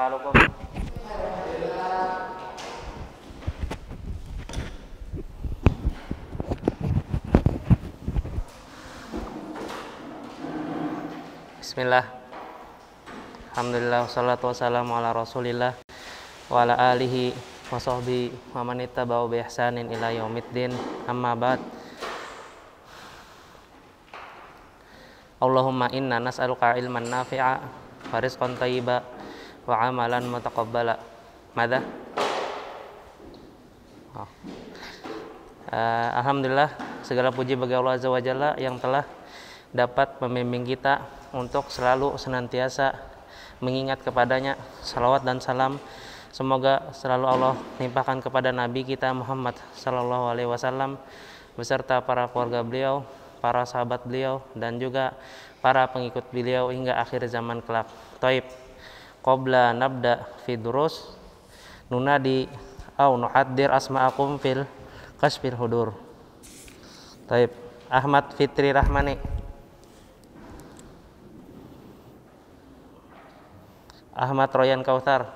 halukum? Bismillah. Alhamdulillah wassalatu wassalamu ala Rasulillah wa ala alihi wa sahbihi wa man ittaba'u bi ihsanin ila yaumiddin. Amma ba'd. Allahumma inna nas'aluka ilman nafi'a wa rizqan thayyiba wa amalan mutaqabbala. Mada? Alhamdulillah, segala puji bagi Allah Azza wa Jalla yang telah dapat membimbing kita untuk selalu senantiasa mengingat kepadanya. Salawat dan salam semoga selalu Allah limpahkan kepada Nabi kita Muhammad sallallahu alaihi wasallam beserta para keluarga beliau, para sahabat beliau, dan juga para pengikut beliau hingga akhir zaman kelak. Taib. Qabla nabda fi durus nunadi au nuhaddir asma'akum fil kasfil hudur. Taib. Ahmad Fitri Rahmani. Ahmad Royan Kautsar.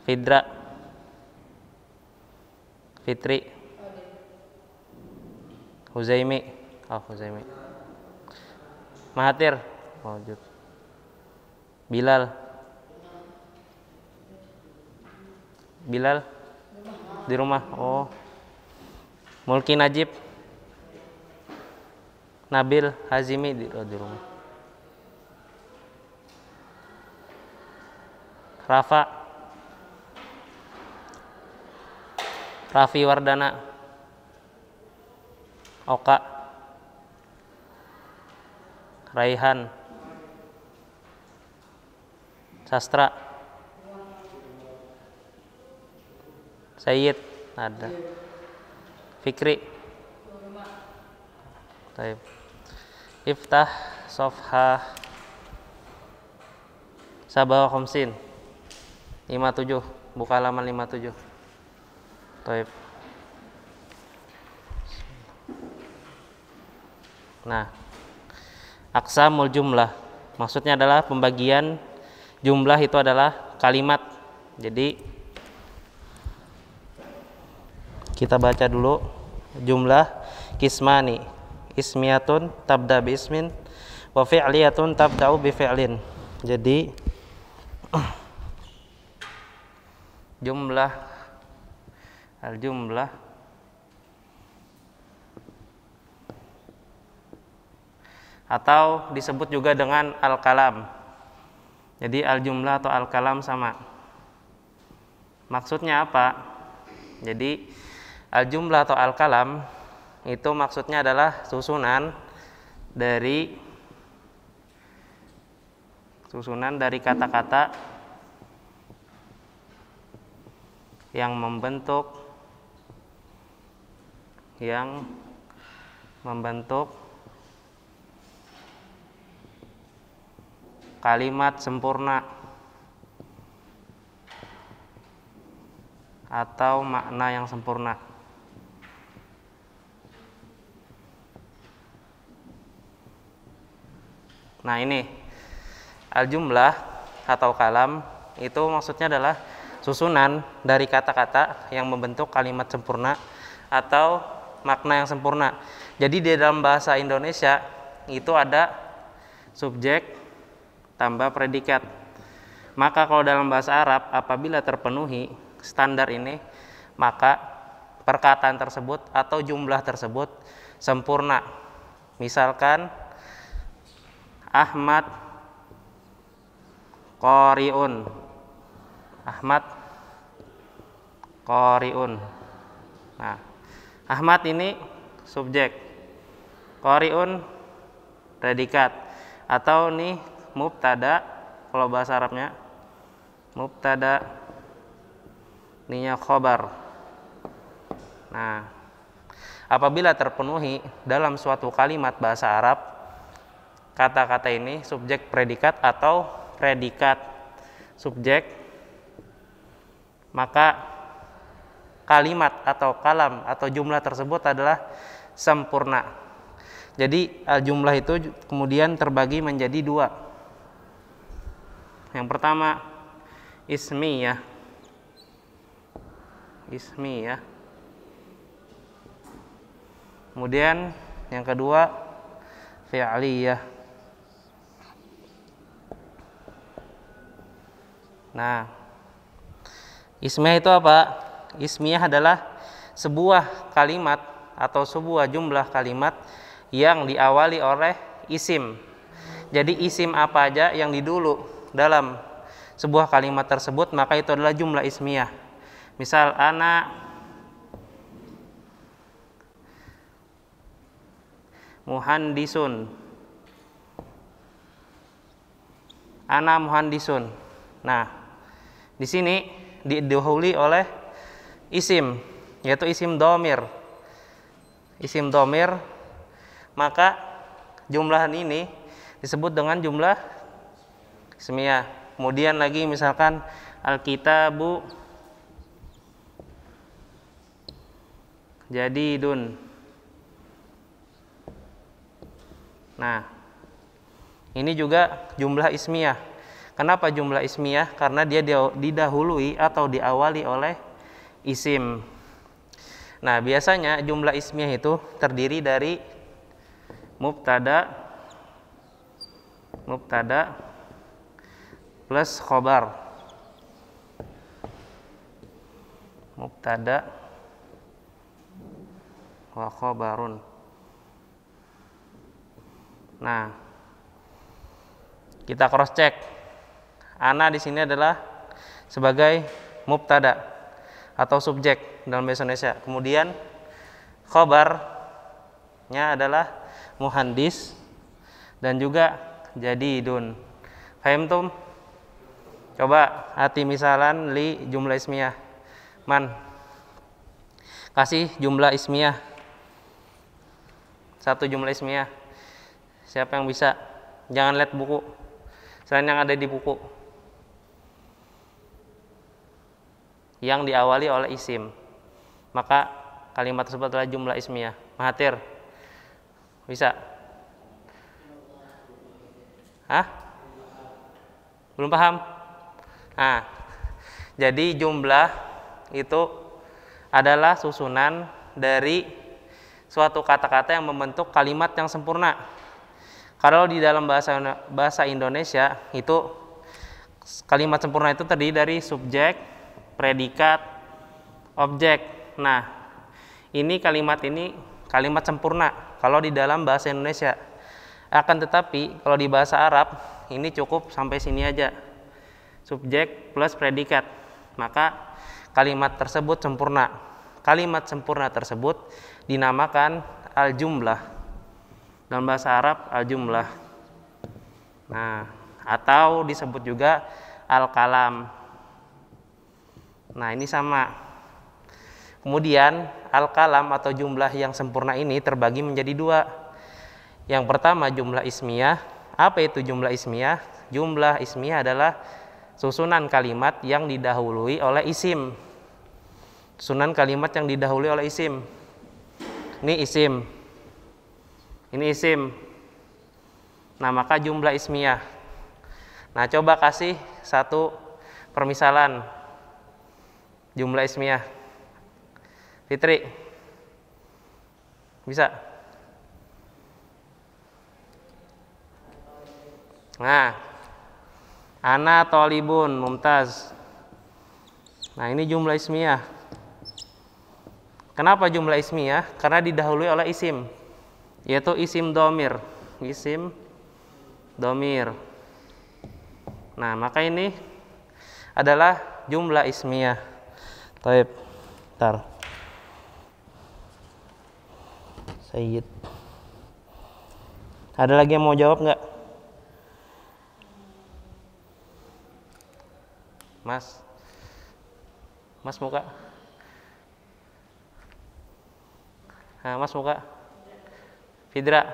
Fidra. Fitri. Huzaimi. Huzaimi. Mahathir. Wujud. Bilal. Bilal di rumah. Mulki Najib. Nabil Hazimi di rumah. Raffi Wardana. Oka. Raihan. Sastra. Sayyid ada. Fikri. Taib. Iftah Sofha Sabah Khamsin 57, buka halaman 57. Taib. Nah, aqsamul jumlah maksudnya adalah pembagian jumlah itu adalah kalimat. Jadi kita baca dulu jumlah kismani. Ismiyatun tabda bi ismin wa fi'liyatun tabda'u bi fi'lin. Jadi al-jumlah atau disebut juga dengan al-kalam. Jadi al-jumlah atau al-kalam sama. Maksudnya apa? Jadi al-jumlah atau al-kalam itu maksudnya adalah susunan dari kata-kata yang membentuk kalimat sempurna atau makna yang sempurna. Nah, ini al-jumlah atau kalam itu maksudnya adalah susunan dari kata-kata yang membentuk kalimat sempurna atau makna yang sempurna. Jadi di dalam bahasa Indonesia itu ada subjek tambah predikat. Maka kalau dalam bahasa Arab apabila terpenuhi standar ini, maka perkataan tersebut atau jumlah tersebut sempurna. Misalkan Ahmad qari'un. Ahmad qari'un. Nah, Ahmad ini subjek, qari'un predikat, atau nih mubtada kalau bahasa Arabnya mubtada, ininya khobar. Nah, apabila terpenuhi dalam suatu kalimat bahasa Arab kata-kata ini subjek predikat atau predikat subjek, maka kalimat atau kalam atau jumlah tersebut adalah sempurna. Jadi jumlah itu kemudian terbagi menjadi dua. Yang pertama ismiyah. Ismiyah. Kemudian yang kedua fi'liyah. Nah, ismiyah itu apa? Ismiyah adalah sebuah kalimat atau sebuah jumlah kalimat yang diawali oleh isim. Jadi isim apa aja yang didulu dalam sebuah kalimat tersebut, maka itu adalah jumlah ismiyah. Misal ana muhandisun. Ana muhandisun. Nah, di sini didahului oleh isim, yaitu isim dhamir. Isim dhamir, maka jumlah ini disebut dengan jumlah ismiyah. Kemudian lagi misalkan al-kitabu jadidun. Nah, ini juga jumlah ismiyah. Kenapa jumlah ismiyah? Karena dia didahului atau diawali oleh isim. Nah, biasanya jumlah ismiyah itu terdiri dari mubtada plus khobar. Mubtada wa khobarun. Nah, kita cross check. Ana di sini adalah sebagai mubtada atau subjek dalam bahasa Indonesia. Kemudian khobarnya adalah muhandis dan juga jadidun. Fahimtum? Coba hati misalan li jumlah ismiyah. Man, kasih jumlah ismiyah. Satu jumlah ismiyah. Siapa yang bisa? Jangan lihat buku selain yang ada di buku, yang diawali oleh isim, maka kalimat tersebut adalah jumlah ismiyah. Mahathir, bisa? Hah? Belum paham? Nah, jadi jumlah itu adalah susunan dari suatu kata-kata yang membentuk kalimat yang sempurna. Kalau di dalam bahasa Indonesia itu kalimat sempurna itu terdiri dari subjek, predikat, objek. Nah, ini kalimat sempurna kalau di dalam bahasa Indonesia. Akan tetapi kalau di bahasa Arab ini cukup sampai sini aja. Subjek plus predikat. Maka kalimat tersebut sempurna. Kalimat sempurna tersebut dinamakan al-jumlah. Dalam bahasa Arab al-jumlah. Nah, atau disebut juga al-kalam. Nah, ini sama. Kemudian al-kalam atau jumlah yang sempurna ini terbagi menjadi dua. Yang pertama jumlah ismiyah. Apa itu jumlah ismiyah? Jumlah ismiyah adalah susunan kalimat yang didahului oleh isim. Susunan kalimat yang didahului oleh isim. Ini isim. Ini isim. Nah, maka jumlah ismiyah. Nah, coba kasih satu permisalan jumlah ismiyah. Fitri, bisa? Nah, ana thalibun, mumtaz. Nah, ini jumlah ismiyah. Kenapa jumlah ismiyah? Karena didahului oleh isim, yaitu isim dhamir. Isim dhamir. Nah, maka ini adalah jumlah ismiyah. Taib. Bentar. Sayyid. Ada lagi yang mau jawab nggak? Mas? Mas muka? Nah, Mas muka? Fidra,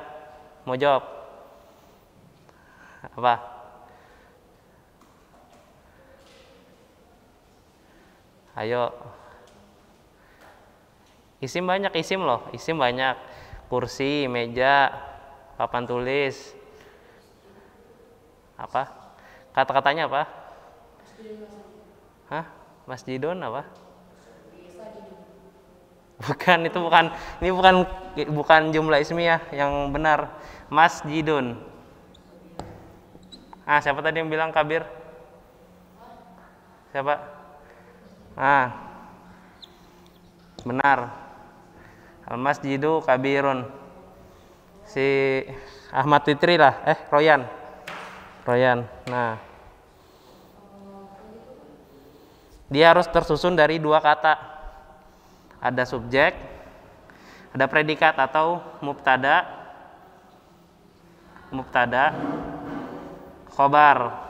mau jawab? Apa? Ayo. Isim banyak, isim loh. Isim banyak. Kursi, meja, papan tulis. Apa? Kata-katanya apa? Hah? Masjidun apa? Bukan, itu bukan. Ini bukan jumlah ismiyah yang benar. Masjidun. Siapa tadi yang bilang kabir? Siapa? Benar. Al-masjidu kabirun. Si Ahmad Fitri lah. Royan. Nah, dia harus tersusun dari dua kata. Ada subjek, ada predikat atau mubtada, khobar.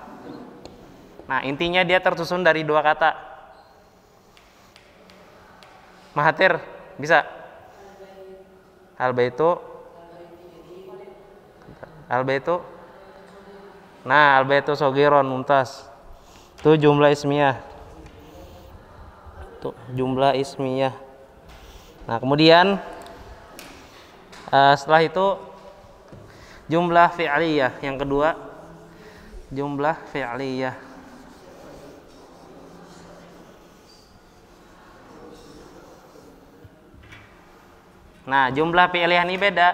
Nah, intinya dia tersusun dari dua kata. Mahathir, bisa? Al-baitu. Nah, al-baitu sogiron, mumtaz. Itu jumlah ismiyah. Nah, kemudian setelah itu jumlah fi'liyah. Yang kedua, jumlah fi'liyah. Nah, jumlah fi'liyah ini beda.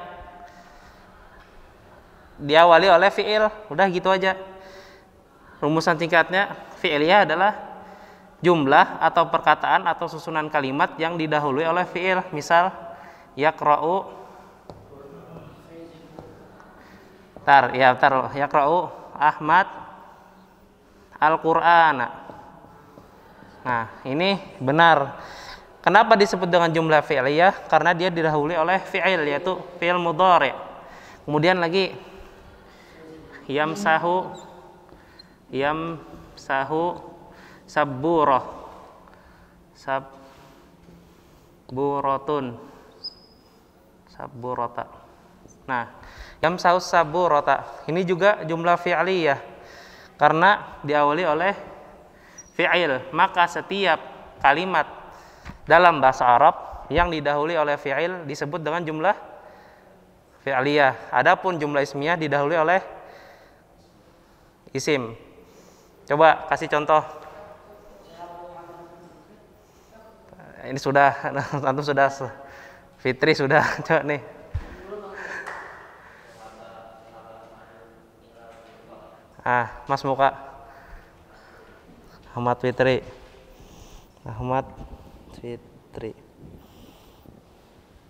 Diawali oleh fi'il, udah gitu aja. Rumusan singkatnya, fi'liyah adalah jumlah atau perkataan atau susunan kalimat yang didahului oleh fi'il. Misal yaqra'u, yaqra'u Ahmad Al-Qur'ana. Nah, ini benar. Kenapa disebut dengan jumlah fi'liyah? Karena dia didahului oleh fi'il, yaitu fi'il mudhari'. Kemudian lagi yamsahu sabburota. Nah, yamsahu sabburota ini juga jumlah fi'liyah karena diawali oleh fi'il. Maka setiap kalimat dalam bahasa Arab yang didahului oleh fi'il disebut dengan jumlah fi'liyah. Adapun jumlah ismiyah didahului oleh isim. Coba kasih contoh. Ini sudah, antum sudah, Fitri sudah, coba nih. Mas muka. Ahmad Fitri.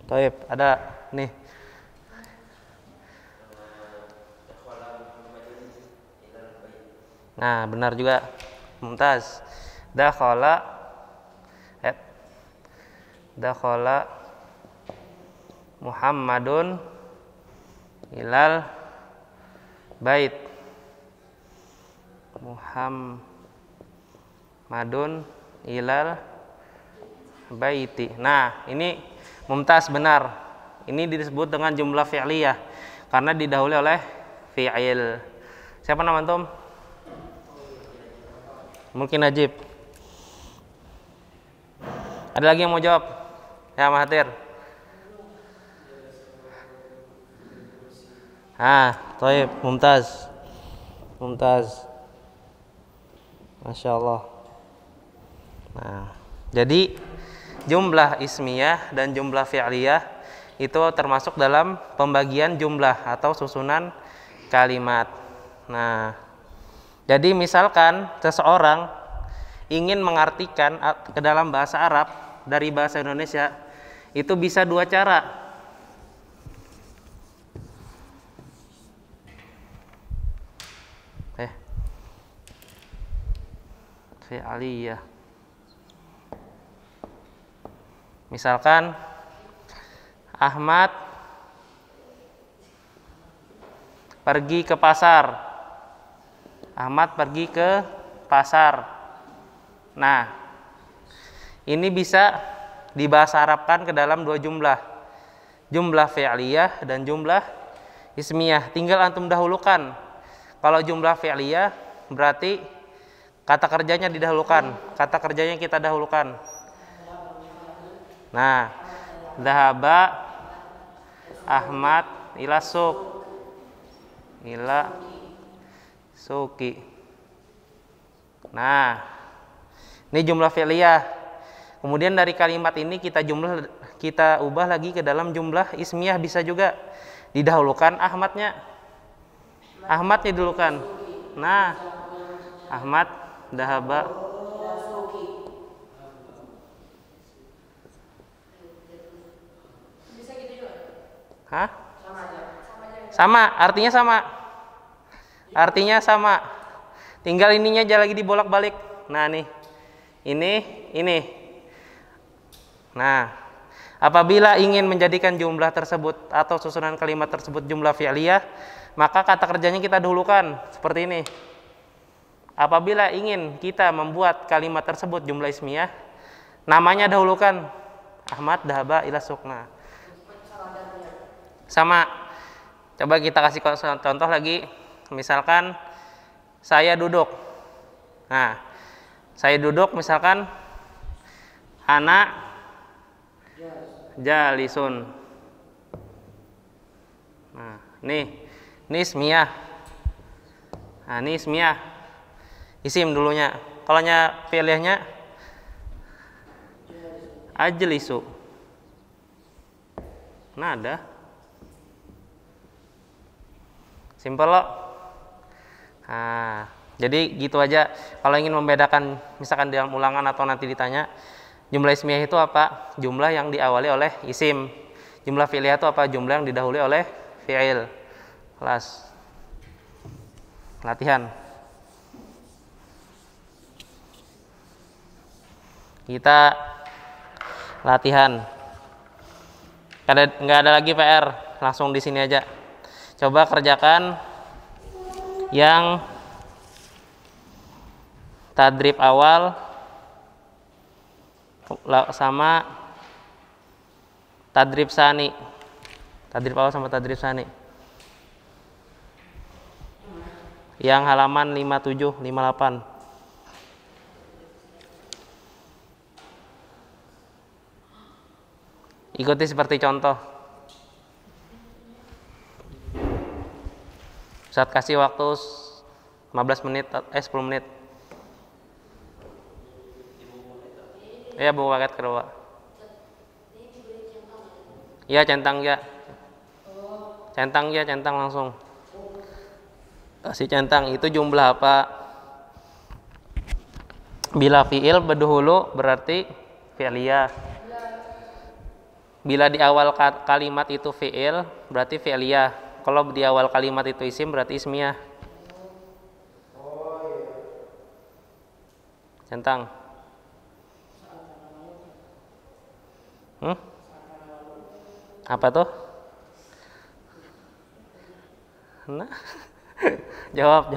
Taib, ada nih. Nah, benar juga. Mumtaz. Dakhala Muhammadun ilal bait. Muhammadun ilal baiti. Nah, ini mumtaz, benar. Ini disebut dengan jumlah fi'liyah karena didahului oleh fi'il. Siapa nama antum? Mungkin Najib. Ada lagi yang mau jawab? Ya, Mahathir. Taib, mumtaz. Masya Allah. Nah, jadi jumlah ismiyah dan jumlah fi'liyah itu termasuk dalam pembagian jumlah atau susunan kalimat. Nah, jadi misalkan seseorang ingin mengartikan ke dalam bahasa Arab dari bahasa Indonesia, itu bisa dua cara. Fi'liyah. Misalkan Ahmad pergi ke pasar. Nah, ini bisa dibahasa Arabkan ke dalam dua jumlah. Jumlah fi'liyah dan jumlah ismiyah. Tinggal antum dahulukan. Kalau jumlah fi'liyah berarti kata kerjanya didahulukan. Kata kerjanya kita dahulukan. Nah, dhahaba Ahmad ila suqi. Nah, ini jumlah fi'liyah. Kemudian dari kalimat ini kita ubah lagi ke dalam jumlah ismiyah, bisa juga. Didahulukan Ahmadnya. Ahmadnya didahulukan. Nah, Ahmad dahaba. Hah? Sama, artinya sama. Artinya sama. Tinggal ininya aja lagi dibolak-balik. Nah, nih. Ini. Nah, apabila ingin menjadikan jumlah tersebut atau susunan kalimat tersebut jumlah fi'liyah, maka kata kerjanya kita dahulukan seperti ini. Apabila ingin kita membuat kalimat tersebut jumlah ismiyah, namanya dahulukan. Ahmad dahaba ila sukna. Sama. Coba kita kasih contoh lagi. Misalkan saya duduk. Nah, saya duduk misalkan anak jalisun. Nah, ini ismiyah. Nah, ini ismiyah. Isim dulunya. Kalau fi'liyahnya ajlisu. Nah, ada. Simpel loh. Nah, jadi gitu aja. Kalau ingin membedakan misalkan dalam ulangan atau nanti ditanya, jumlah ismiyah itu apa? Jumlah yang diawali oleh isim. Jumlah fi'liyah itu apa? Jumlah yang didahului oleh fi'il. Kelas. Latihan. Kita latihan. Nggak ada lagi PR. Langsung di sini aja. Coba kerjakan yang tadrib awal sama tadrib sani. Tadrib awal sama tadrib sani. Yang halaman 57, 58. Ikuti seperti contoh. Saat kasih waktu 15 menit, 10 menit. Ya, buku paket kedua. Ya, centang ya. Centang langsung. Kasih centang, itu jumlah apa? Bila fi'il berdahulu berarti fi'liyah. Bila di awal kalimat itu fi'il berarti fi'liyah. Kalau di awal kalimat itu isim berarti ismiyah. Centang. Apa tuh? Nah. Jawab.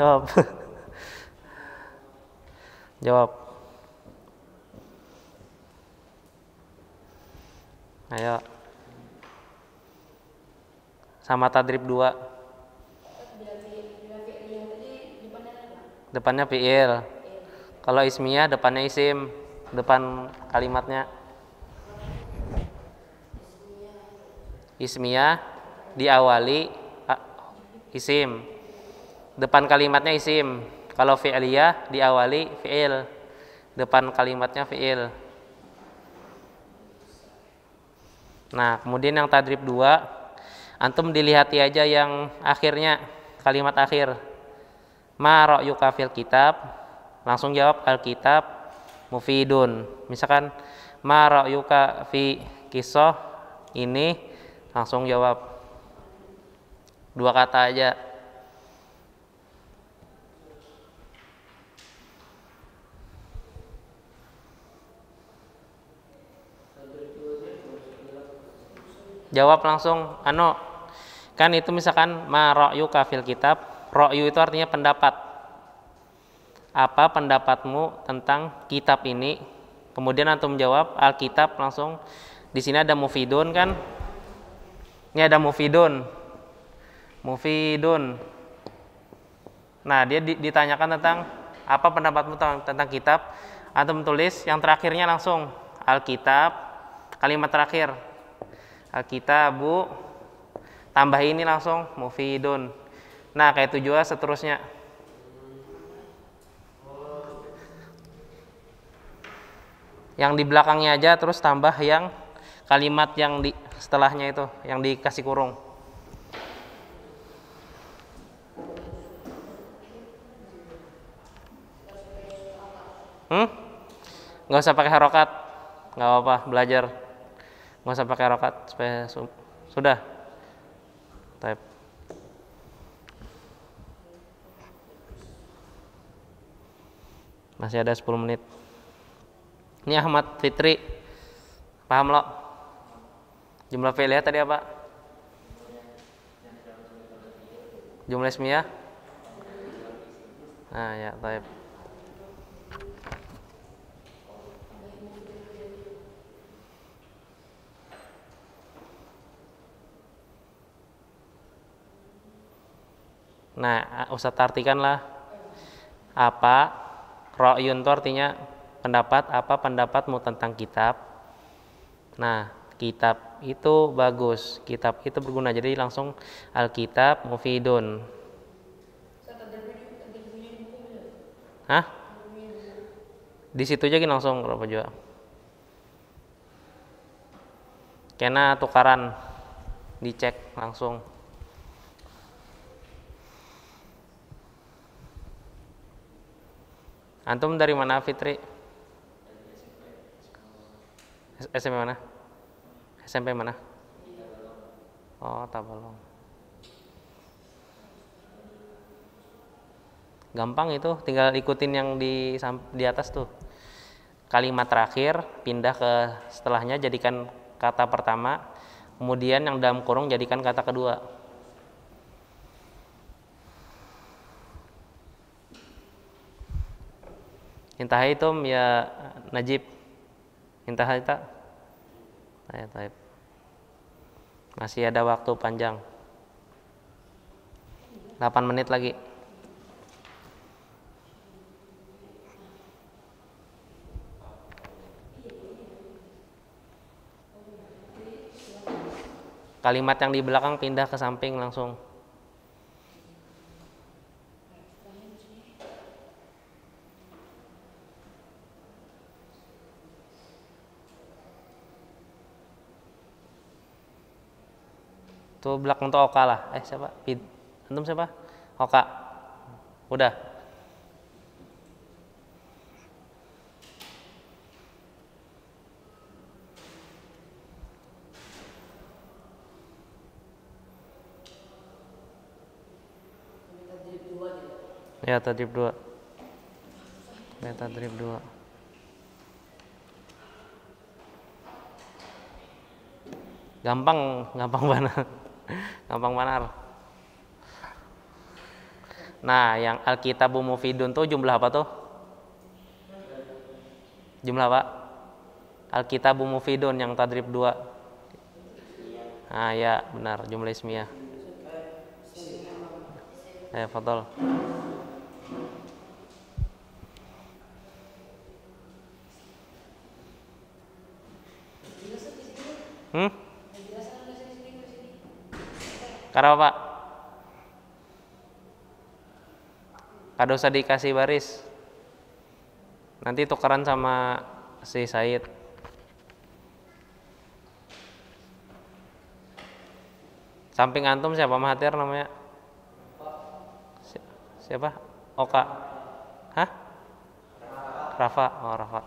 Jawab. Ayo. Sama tadrib 2. Depannya fi'il. Kalau ismiyah depannya isim. Depan kalimatnya. Ismiyah diawali isim. Depan kalimatnya isim. Kalau fi'liyah diawali fi'il. Depan kalimatnya fi'il. Nah, kemudian yang tadrib 2, antum dilihati aja yang akhirnya, kalimat akhir. Ma ra'yuka fil kitab, langsung jawab alkitab mufidun. Misalkan ma ra'yuka fi kisah, ini langsung jawab 2 kata aja. Jawab langsung, kan itu misalkan ma ra'yuka fil kitab. Ra'yu itu artinya pendapat. Apa pendapatmu tentang kitab ini? Kemudian antum jawab alkitab langsung. Di sini ada mufidun kan? Ini ada mufidun. Nah, dia ditanyakan tentang apa pendapatmu tentang kitab. Antum tulis yang terakhirnya langsung alkitab, kalimat terakhir alkitabu, tambah ini langsung mufidun. Nah, kayak itu juga seterusnya. Yang di belakangnya aja, terus tambah yang kalimat yang di setelahnya itu, yang dikasih kurung. Nggak usah pakai harokat, nggak apa-apa, belajar. Nggak usah pakai harokat, supaya sudah. Type. Masih ada 10 menit. Ini Ahmad Fitri, paham lo? Jumlah fi'liyah tadi apa? Jumlah ismiyah? Nah ya, type. Nah, Ustadz artikanlah apa ra'yun itu artinya pendapat, apa pendapatmu tentang kitab. Nah, kitab itu bagus, kitab itu berguna, jadi langsung Alkitab mufidun. Hah? Di situ aja langsung berapa juga. Kena tukaran, dicek langsung. Antum dari mana Fitri? SMP mana? SMP mana? Oh, Tabalong. Gampang itu, tinggal ikutin yang di atas tuh. Kalimat terakhir pindah ke setelahnya, jadikan kata pertama, kemudian yang dalam kurung jadikan kata kedua. Intahaitum ya Najib. Intahaita. Taib. Masih ada waktu panjang. 8 menit lagi. Kalimat yang di belakang pindah ke samping langsung. Tuh belakang tuh Oka lah. Siapa? Antum siapa? Oka. Udah. Ya, tadrib 2. Ya, tadrib 2. Gampang banget. Gampang benar. Nah, yang Alkitabu Mufidun tuh jumlah apa tuh? Jumlah apa? Alkitabu Mufidun yang tadrib 2. Ah ya, benar, jumlah ismiyah. Fadol. Karena apa? Kada usah dikasih baris. Nanti tukeran sama si Said. Samping antum siapa Mahathir namanya? Siapa? Oka. Hah? Rafa. Oh, Rafa.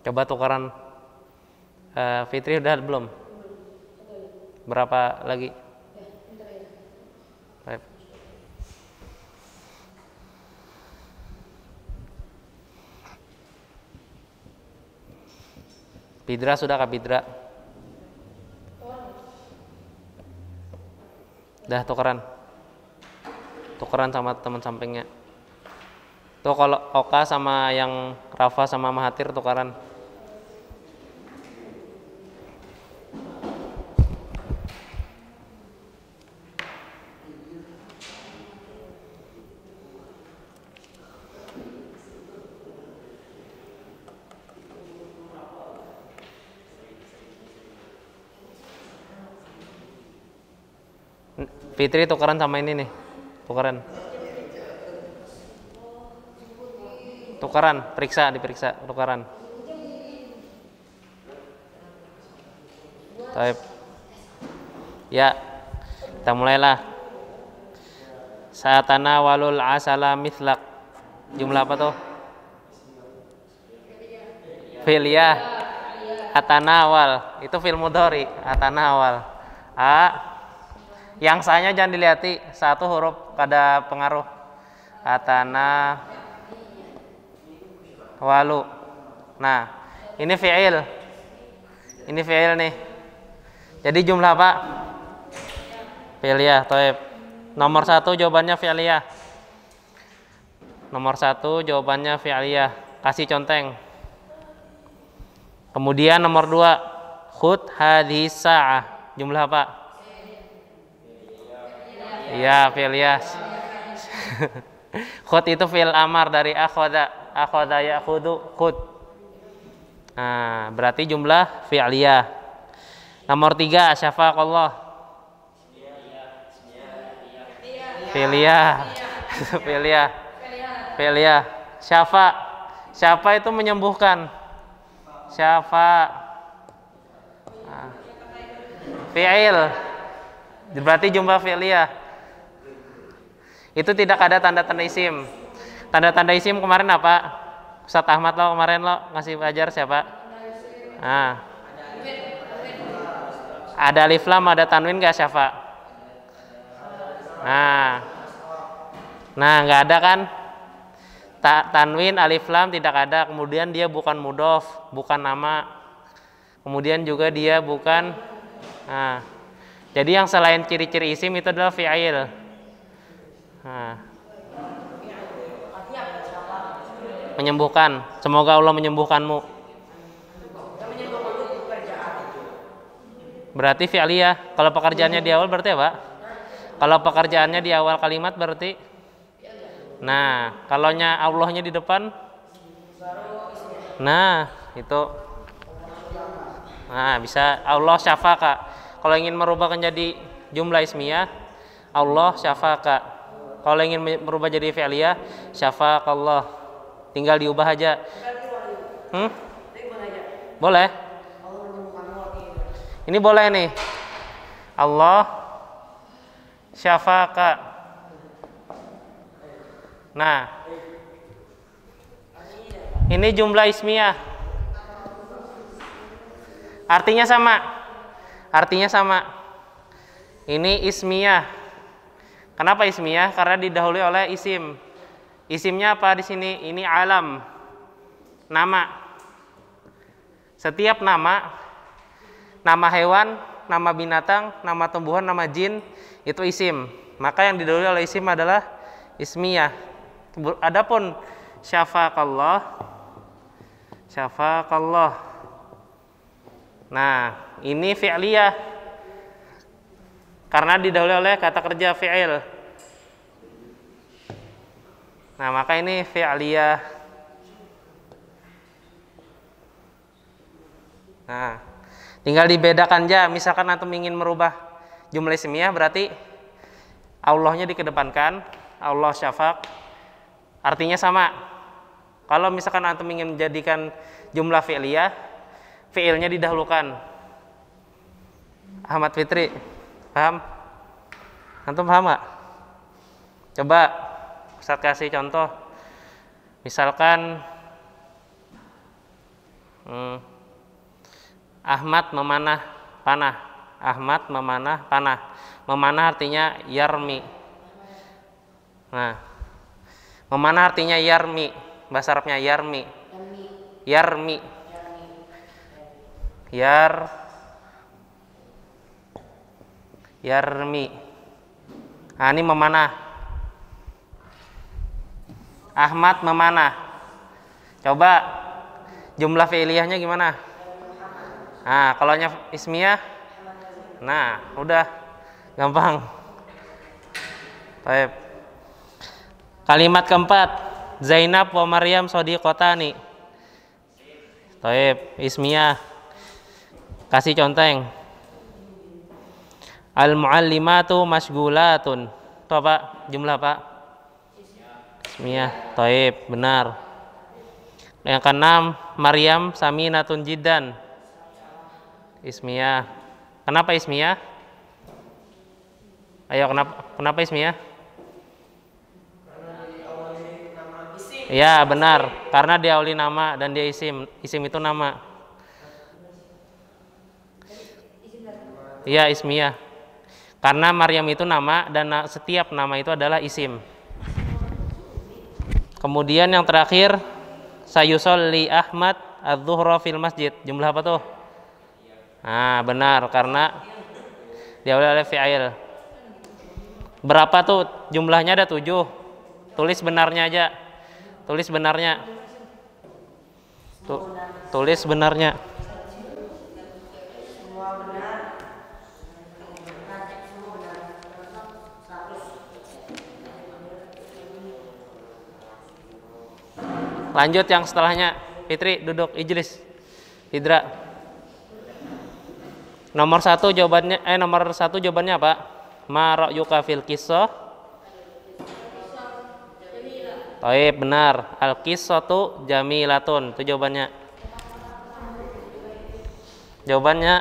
Coba tukaran. Fitri udah belum? Berapa lagi? Baik. Pidra sudah kah Pidra? Dah tukeran. Tukeran sama teman sampingnya. Tuh kalau Oka sama yang Rafa sama Mahathir tukaran. Fitri tukeran sama ini nih. Tukeran. Tukeran, diperiksa, tukeran. Baik. Ya, kita mulailah. Satana walul asala mithlak. Jumlah apa tuh? Fi'liyah. Atanawal. Itu fi'il mudhari. Atanawal. Yang sanya jangan dilihati. Satu huruf pada pengaruh. Walu. Nah, ini fi'il. Ini fi'il nih. Jadi jumlah apa? Fi'liyah. Taib. Nomor 1 jawabannya fi'liyah. Nomor 1 jawabannya fi'liyah. Kasih conteng. Kemudian nomor 2, khud hadhihi sa'ah. Jumlah apa? Iya, fi'liyah. Khud itu fi'il amar dari akhadha. Akhadha ya'khudhu khud. Nah, berarti jumlah fi'liyah. Nomor 3, syafaqallah. Fi'liyah. Syafa itu menyembuhkan. Syafa. Fi'il. Berarti jumlah fi'liyah. Itu tidak ada tanda-tanda isim. Tanda-tanda isim kemarin apa? Ustaz Ahmad kemarin ngasih ajar siapa? Nah. Ada alif lam, ada tanwin gak syafa? Nah, nggak ada kan? Tanwin, alif lam tidak ada. Kemudian dia bukan mudhof, bukan nama. Kemudian juga dia bukan. Nah, jadi yang selain ciri-ciri isim itu adalah fi'il. Nah. Menyembuhkan. Semoga Allah menyembuhkanmu. Berarti fi'liyah. Kalau pekerjaannya di awal berarti apa? Kalau pekerjaannya di awal kalimat berarti. Nah, kalaunya Allahnya di depan. Nah, itu. Nah, bisa Allah syafaka. Kalau ingin merubah jadi jumlah ismiyah, Allah syafaka. Kalau ingin merubah jadi fi'liyah, syafaqallah. Tinggal diubah aja. Boleh. Ini boleh nih. Allah syafaka. Nah, ini jumlah ismiyah. Artinya sama. Ini ismiyah. Kenapa ismiyah? Karena didahului oleh isim. Isimnya apa di sini? Ini alam. Nama. Setiap nama hewan, nama binatang, nama tumbuhan, nama jin itu isim. Maka yang didahului oleh isim adalah ismiyah. Adapun syafaqallah. Nah, ini fi'liyah. Karena didahului oleh kata kerja fi'il. Nah, maka ini fi'liyah. Nah, tinggal dibedakan aja. Misalkan antum ingin merubah jumlah ismiyah berarti Allahnya dikedepankan, Allah syafaq. Artinya sama. Kalau misalkan antum ingin menjadikan jumlah fi'liyah, fi'ilnya didahulukan. Ahmad Fitri, paham? Antum paham gak? Coba Ustaz kasih contoh. Misalkan Ahmad memanah panah. Ahmad memanah panah. Memanah artinya yarmi. Nah, memanah artinya yarmi. Bahasa Arabnya yarmi. Yarmi. Nah, ini memanah. Ahmad memanah. Coba jumlah fi'liyahnya gimana? Nah, kalau ismiyah, nah udah gampang. Baik. Kalimat keempat, Zainab wa Maryam shodiqotani. Baik, ismiyah. Kasih conteng. Al-muallimatu masgulatun. Itu apa? Jumlah apa? Ismiyah. Taib, benar. Yang keenam, Maryam saminatun jiddan. Ismiyah. Kenapa ismiyah? Ayo, kenapa ismiyah? Ya, benar. Karena diawali nama dan dia isim. Isim itu nama. Iya, ismiyah. Karena Maryam itu nama dan setiap nama itu adalah isim. Kemudian yang terakhir, sayusolli Ahmad adz-dzuhra fil masjid. Jumlah apa tuh? Nah, benar karena diawali oleh fi'il. Berapa tuh? Jumlahnya ada 7. Tulis benarnya aja. Tulis benarnya. Tulis benarnya. Lanjut yang setelahnya. Fitri duduk ijlis. Hidra. Nomor satu jawabannya apa? Ma ra'yuka fil qissah? Taib, benar. Al qissatu jamilatun. Itu jawabannya. Jawabannya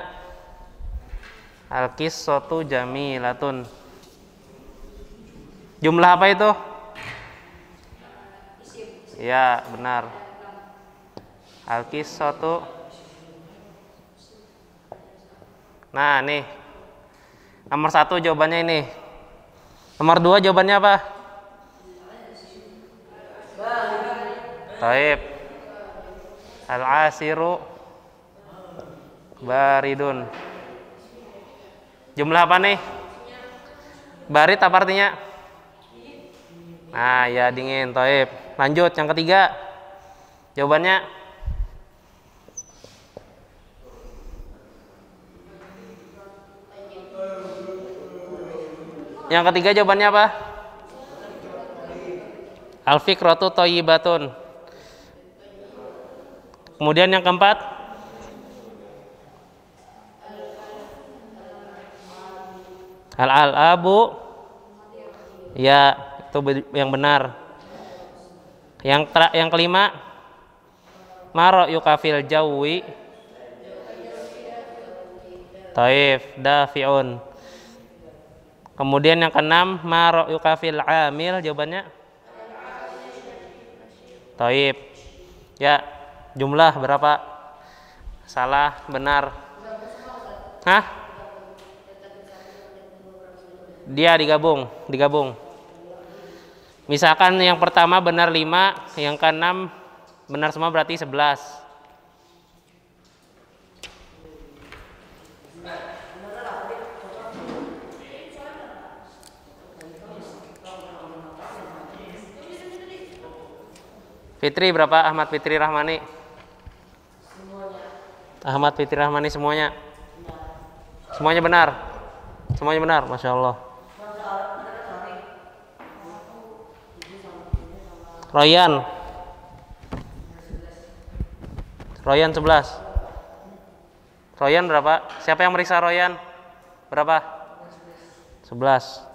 al qissatu jamilatun. Jumlah apa itu? Ya, benar. Al qissatu. Nah, nih. Nomor 1 jawabannya ini. Nomor 2 jawabannya apa? Taib. Al-asiru baridun. Jumlah apa nih? Barid apa artinya? Nah, ya dingin. Taib. Lanjut yang ketiga. Jawabannya yang ketiga jawabannya apa? Al-fikratu thayyibatun. Kemudian yang keempat, al-abu. Ya, itu yang benar. Yang kelima, ma ra'yuka fil jawi? Taif, dafi'un. Kemudian yang keenam, ma ra'yuka fil amil? Jawabannya taib. Ya, jumlah berapa? Salah, benar. Hah? Dia digabung. Misalkan yang pertama benar 5, yang keenam benar semua berarti 11. Fitri berapa? Ahmad Fitri Rahmani? Ahmad Fitri Rahmani semuanya? Semuanya benar? Semuanya benar, Masya Allah. Royan 11. Royan berapa? Siapa yang meriksa Royan? Berapa? 11.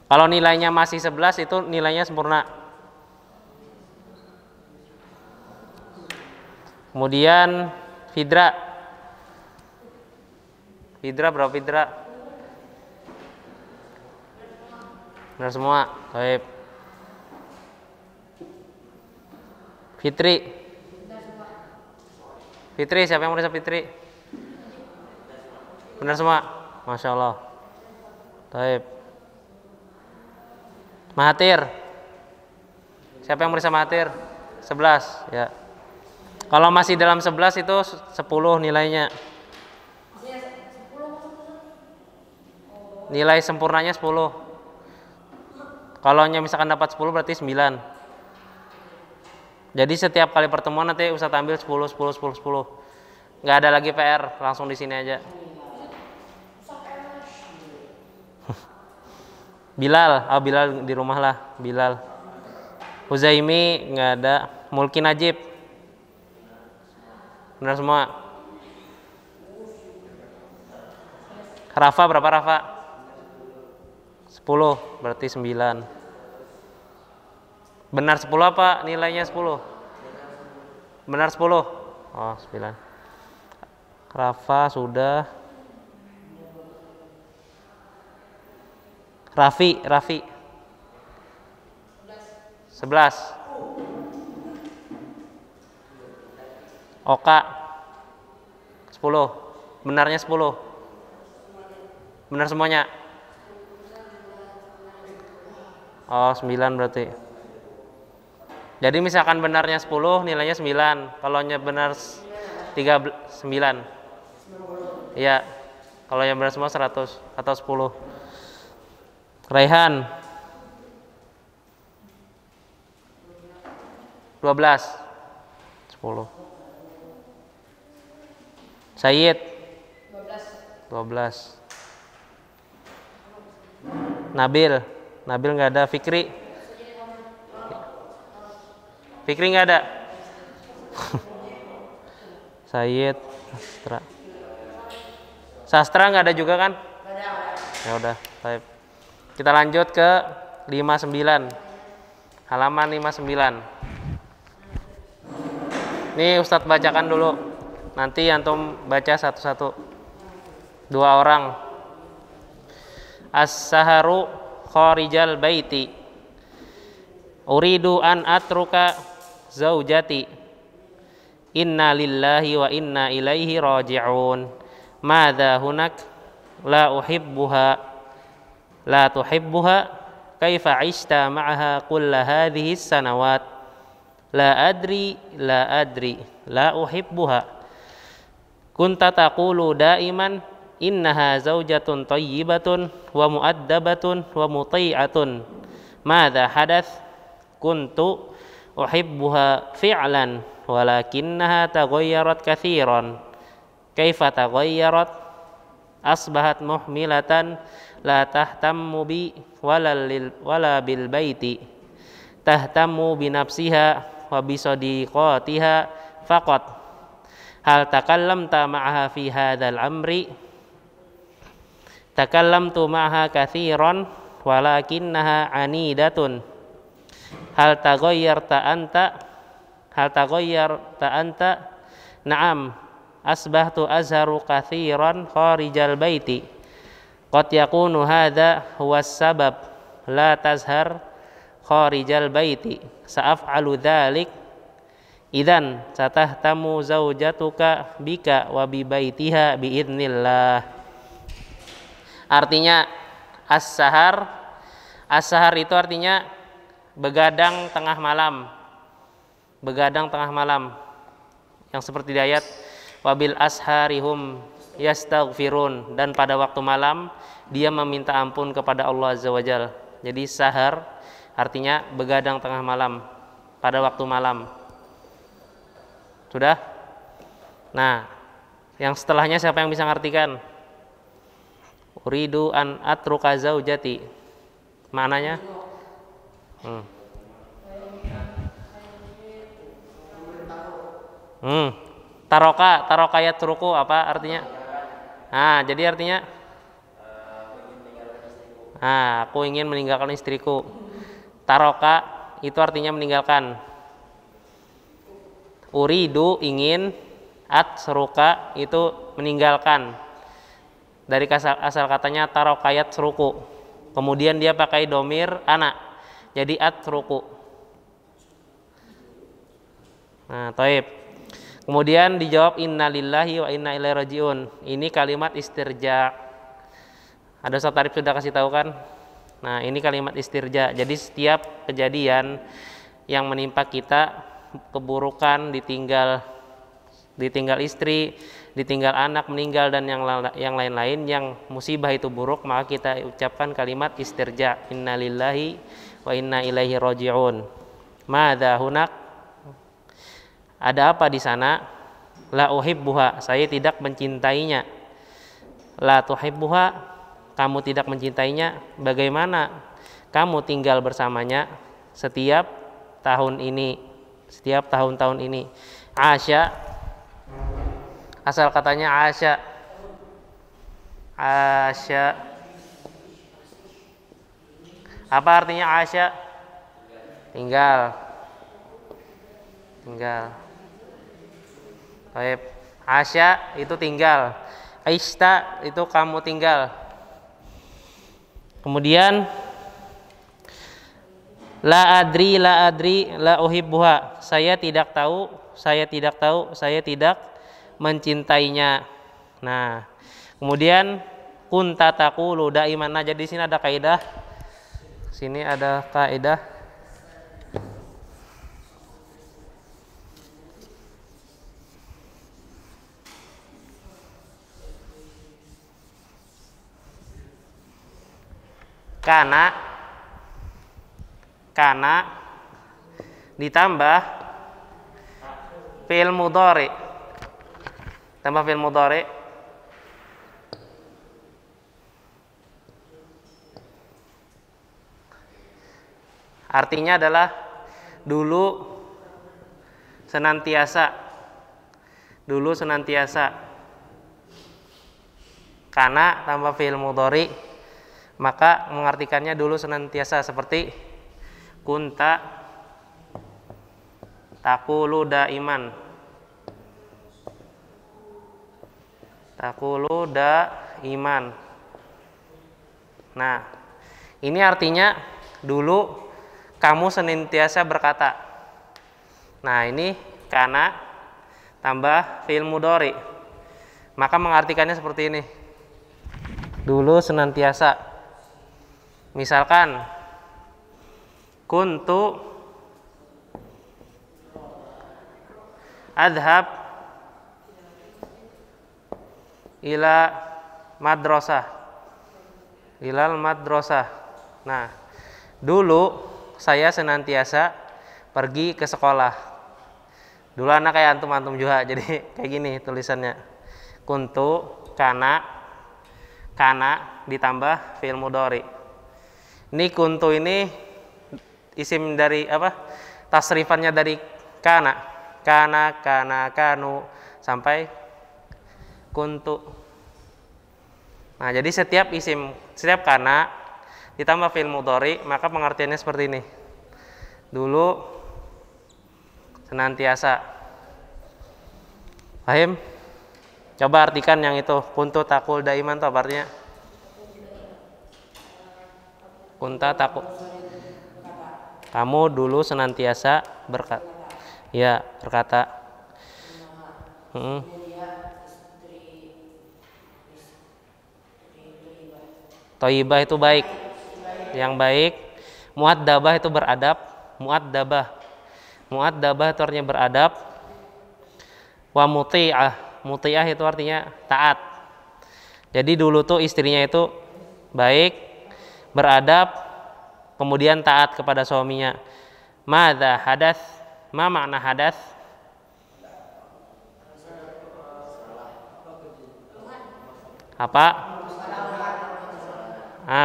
Kalau nilainya masih 11 itu nilainya sempurna. Kemudian Fidra berapa Fidra? Benar semua. Baik. Fitri siapa yang meriksa Fitri? Benar semua. Masya Allah. Baik. Mahathir. Siapa yang meriksa Mahathir? 11, ya. Kalau masih dalam 11 itu 10 nilainya. Nilai sempurnanya 10. Kalau misalkan dapat 10 berarti 9. Jadi setiap kali pertemuan nanti Ustaz ambil 10. Nggak ada lagi PR, langsung di sini aja. Bilal, oh Bilal di rumah lah, Bilal. Huzaimi nggak ada. Mulki Najib, benar semua. Rafa berapa Rafa? 10, berarti 9. Benar 10 apa nilainya 10? Benar 10. Oh, 9. Rafa sudah. Rafi 11. Oka 10. Benarnya 10. Benar semuanya. Oh, 9 berarti. Jadi misalkan benarnya 10, nilainya 9. Kalau benar 9. Iya. Kalau yang benar semua 100 atau 10. Raihan 12. 10. Sayyid 12. Nabil nggak ada. Fikri nggak ada. Sayyid, Sastra nggak ada juga kan? Ya udah, baik. Kita lanjut ke 59. Halaman 59. Ini Ustadz bacakan dulu. Nanti antum baca satu-satu. 2 orang. As-saharu kharijal baiti. Uridu an atruka zaujati. Inna lillahi wa inna ilaihi raji'un. Madza hunak la uhibbuha la tuhibbuha kaifa 'ishta ma'aha kulla hadhihi sanawat. La adri la uhibbuha. Kunta taqulu daiman innaha zaujatun thayyibatun wa muaddabatun wa muti'atun. Madza hadath? Kuntu uhibbuha fi'lan walakinnaha taghayyarat katsiran. Kaifa taghayyarat? Asbahat muhmilatan la tahtammu bi wala bil baiti. Tahtammu bi nafsiha wa bi sadiqatiha faqat. Hal takallamta ma'aha fi hadzal amri? Takallamtu ma'aha katsiran walakinnaha anidatun. Hal taghayyarta anta? Na'am, asbahtu azharu katsiran kharijal baiti. Qad yakunu hadza huwa sabab la tazhar kharijal baiti. Sa'af'alu dzalik. Idzan satahtamu zaujatuka bika wa bi baitiha biidznillah. Artinya as-sahar itu artinya begadang tengah malam. Begadang tengah malam. Yang seperti di ayat wabil asharihum yastaghfirun, dan pada waktu malam dia meminta ampun kepada Allah Azza wa Jalla. Jadi sahar artinya begadang tengah malam, pada waktu malam. Sudah? Nah, yang setelahnya siapa yang bisa ngartikan? Uridu an atruka zaujati. Maknanya? Taroka yatruku apa artinya? Nah, jadi artinya aku ingin meninggalkan istriku. Taroka itu artinya meninggalkan. Uridu ingin, atsruka itu meninggalkan. Dari asal katanya tarokayat seruku. Kemudian dia pakai domir anak. Jadi atsruku. Nah, taib. Kemudian dijawab inna lillahi wa inna ilaihi rajiun. Ini kalimat istirja. Ada Ustaz Tarif sudah kasih tahu kan? Nah, ini kalimat istirja. Jadi setiap kejadian yang menimpa kita, keburukan, ditinggal istri, ditinggal anak, meninggal, dan yang lain-lain yang musibah itu buruk, maka kita ucapkan kalimat istirja. Inna lillahi wa inna ilaihi rajiun. Madza hunak? Ada apa di sana? La uhibbuha, saya tidak mencintainya. La tuhibbuha, kamu tidak mencintainya, bagaimana kamu tinggal bersamanya setiap tahun ini, setiap tahun-tahun ini. Asya, asal katanya asya. Asya. Apa artinya asya? Tinggal. Tinggal. Baik. Asya itu tinggal. Aista itu kamu tinggal. Kemudian la adri la uhibbuha. Saya tidak tahu, saya tidak mencintainya. Nah, kemudian kunta taqulu daiman. Nah, jadi di sini ada kaidah. Sini ada kaidah. Kana ditambah fi'il mudhari. Tambah fi'il mudhari. Artinya adalah dulu senantiasa. Dulu senantiasa. Kana tambah fi'il mudhari, maka mengartikannya dulu senantiasa, seperti kunta taqulu daiman. Taqulu daiman. Nah, ini artinya dulu kamu senantiasa berkata. Nah, ini kana tambah fi'il mudhari, maka mengartikannya seperti ini. Dulu senantiasa. Misalkan kuntu adhab ila madrasah. Ilal madrasah. Nah, dulu saya senantiasa pergi ke sekolah. Dulu anak kayak antum juga, jadi kayak gini tulisannya. Kuntu kana ditambah fi'il mudhari. Ini kuntu ini isim dari apa? Tasrifannya dari kana, kanu sampai kuntu. Nah, jadi setiap kana ditambah fi'il mudhari, maka pengertiannya seperti ini. Dulu senantiasa. Paham? Coba artikan yang itu. Kuntu taqul daiman itu apa artinya? Kunta takut. Kamu dulu senantiasa berkata. Ya, berkata. Thayyibah itu baik. Yang baik. Mu'addabah itu beradab. Mu'addabah itu artinya beradab. Wa muti'ah. Muti'ah itu artinya taat. Jadi dulu tuh istrinya itu baik, beradab, kemudian taat kepada suaminya. Madza hadas? Ma makna hadas? Apa?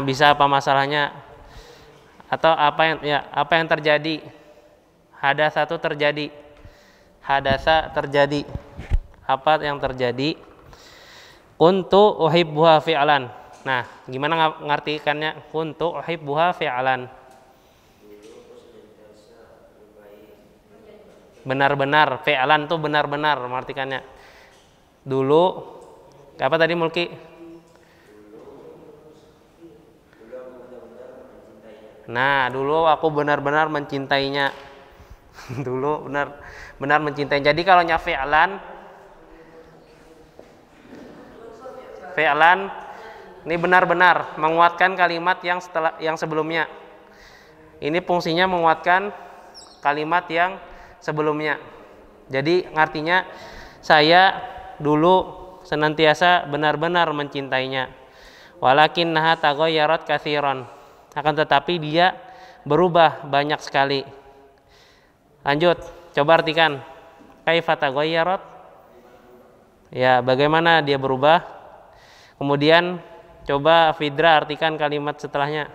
Bisa apa masalahnya? Atau apa yang terjadi? Hadasa itu terjadi. Hadasa terjadi. Apa yang terjadi? Kuntu uhibbuha fi'lan. Nah, gimana ngartikannya? Kuntu uhibbuha fi'lan. Benar-benar, fi'lan tuh benar-benar mengartikannya. Dulu apa tadi Mulki? Nah, dulu aku benar-benar mencintainya. Dulu benar-benar mencintai. Jadi kalau nya fi'lan ini benar-benar menguatkan kalimat yang sebelumnya. Ini fungsinya menguatkan kalimat yang sebelumnya. Jadi artinya saya dulu senantiasa benar-benar mencintainya. Walakinnaha taghayyarat katsiran. Akan tetapi dia berubah banyak sekali. Lanjut, coba artikan. Kaifa taghayyarat? Ya, bagaimana dia berubah? Kemudian coba Fidra artikan kalimat setelahnya.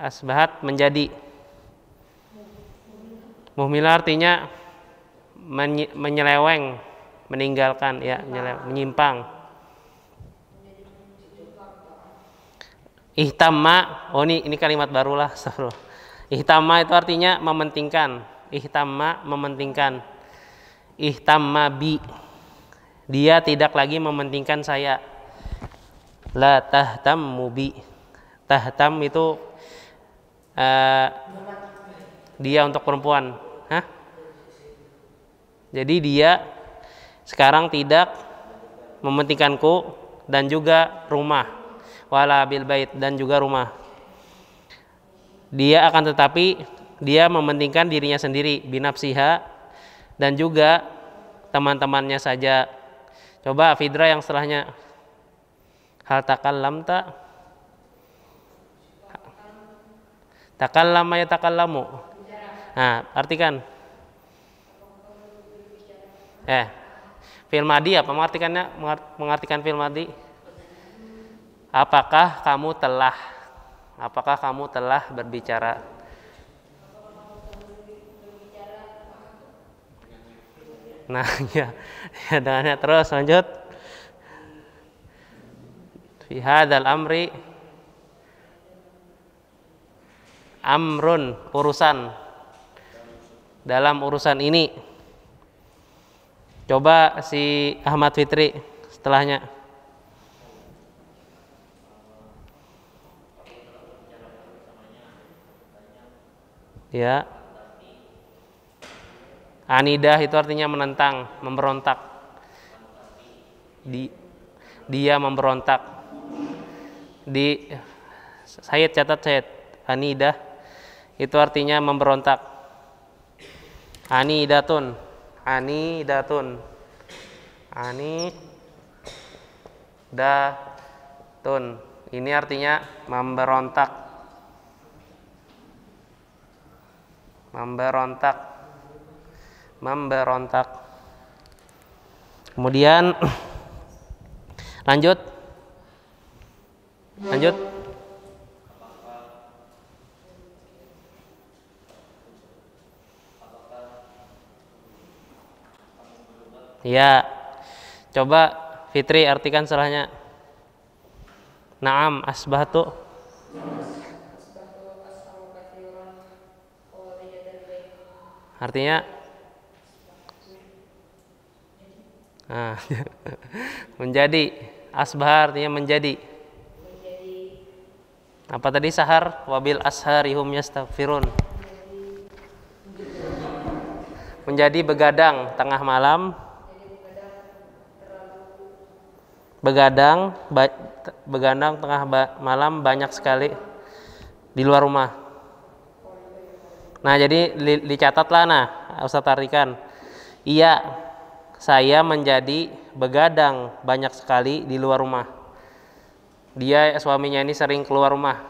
Asbahat menjadi. Muhmila artinya menyeleweng, meninggalkan, ya, menyimpang. Ihtamma, oh ini kalimat barulah. Ihtamma itu artinya mementingkan. Ihtamma mementingkan. Ihtamma bi, dia tidak lagi mementingkan saya. La tahtammu bi, tahtam itu dia untuk perempuan. Hah? Jadi dia sekarang tidak mementingkanku dan juga rumah, wala bil bait, dan juga rumah. Dia akan tetapi dia mementingkan dirinya sendiri, binafsiha, dan juga teman-temannya saja. Coba Fidra yang setelahnya. Hal takallamta, takallama ya takallamu. Nah, artikan. Fi'il madhi apa mengartikannya? Mengartikan fi'il madhi. Apakah kamu telah berbicara? Nah, ya dengannya terus lanjut. Fi hadzal amri, amrun, urusan. Dalam urusan ini. Coba si Ahmad Fitri setelahnya. Ya. Anidah itu artinya menentang, memberontak. Dia memberontak. Sayyid catat Sayyid. Anidah itu artinya memberontak. Anidatun. Ini artinya memberontak. Kemudian lanjut. Ya, coba Fitri artikan setelahnya. Naam asbahtu. Artinya menjadi. Asbah artinya menjadi. Apa tadi sahar? Wabil asharihum yastaghfirun. Menjadi begadang tengah malam. Begadang tengah malam banyak sekali di luar rumah. Nah, jadi dicatatlah. Nah, Ustaz artikan. Iya, saya menjadi begadang banyak sekali di luar rumah. Dia, suaminya ini sering keluar rumah.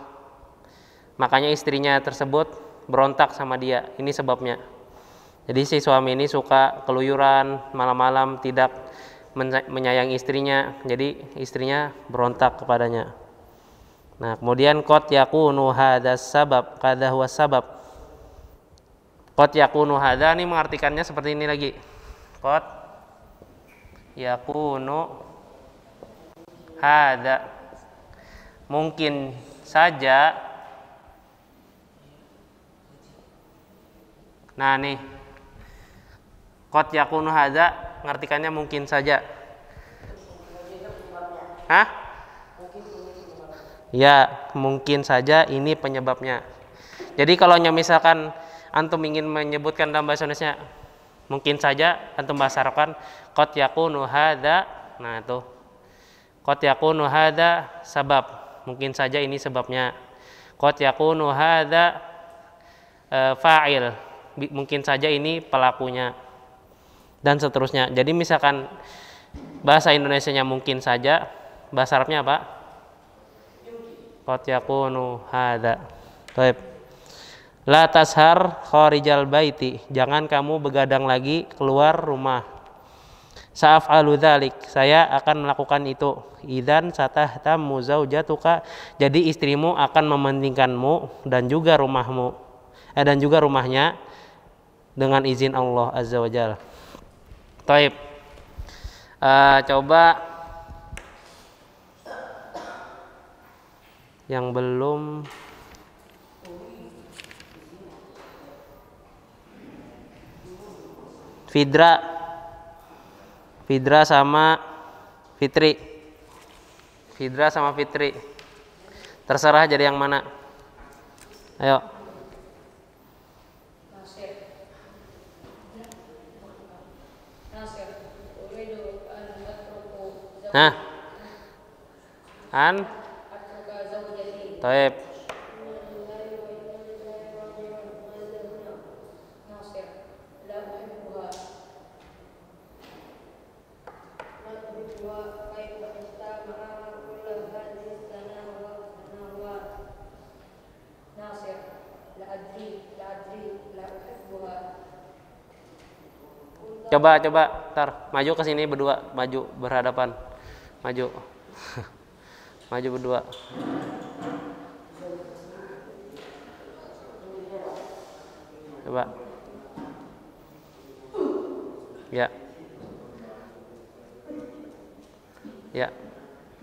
Makanya istrinya tersebut berontak sama dia. Ini sebabnya. Jadi si suami ini suka keluyuran malam-malam, tidak menyayangi istrinya. Jadi istrinya berontak kepadanya. Nah, kemudian qad yakunu hadas sabab, qad huwa sabab. Qad yakunu hada, ini mengartikannya seperti ini lagi. Qad yakunu hada, mungkin saja. Nah, nih qad yakunu hada mengartikannya mungkin saja. Hah? Ya, mungkin saja ini penyebabnya. Jadi kalau misalkan antum ingin menyebutkan dalam bahasa Indonesia, mungkin saja antum bahasa Arabkan qad yakunu hadza. Nah, itu qad yakunu hadza sabab, mungkin saja ini sebabnya. Qad yakunu hadza fa'il, mungkin saja ini pelakunya, dan seterusnya. Jadi misalkan bahasa Indonesianya mungkin saja, bahasa Arabnya apa? Qad yakunu hadza. Baik. La tashar kharijal baiti, jangan kamu begadang lagi keluar rumah. Sa'af'alu dzalik, saya akan melakukan itu. Idzan satahtammu zaujatuka, jadi istrimu akan mementingkanmu dan juga rumahmu, dan juga rumahnya dengan izin Allah Azza wa Jalla. Taib. Coba yang belum Fidra sama Fitri. Fidra sama Fitri. Terserah jadi yang mana. Ayo. Nah. Taib. Coba, tar, maju ke sini berdua, maju berhadapan, maju, maju berdua. Coba, ya,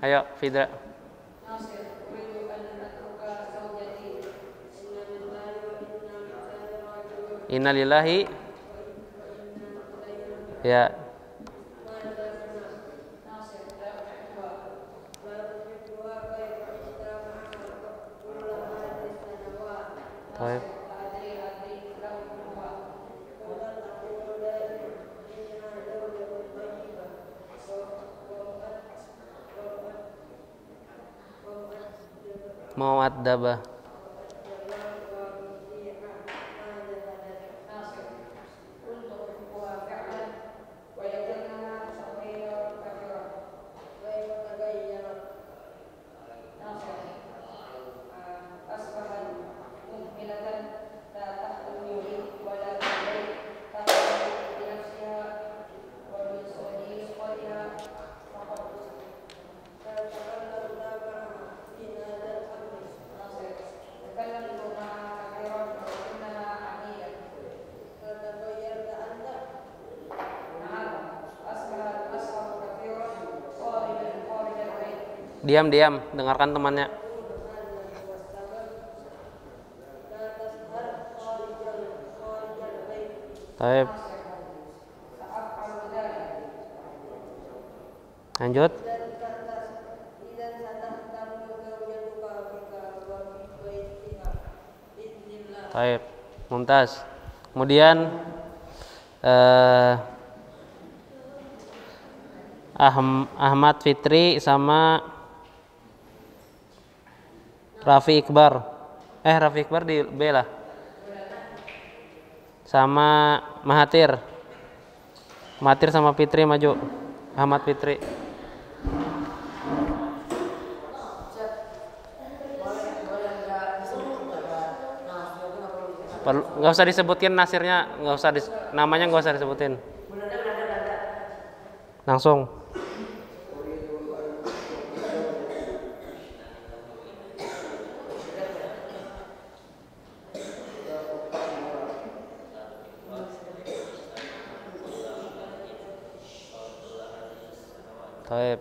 ayo Fidra. Innalillahi, ya. Baik. Mu'addabah. Diam, dengarkan temannya. Baik. Lanjut. Baik, Mumtaz. Kemudian Ahmad Fitri sama Raffi Ikbar. Raffi Ikbar di B lah. Sama Mahathir. Mahathir sama Fitri maju. Ahmad Fitri. Nggak usah disebutin nasirnya, namanya nggak usah disebutin. Langsung. Taib.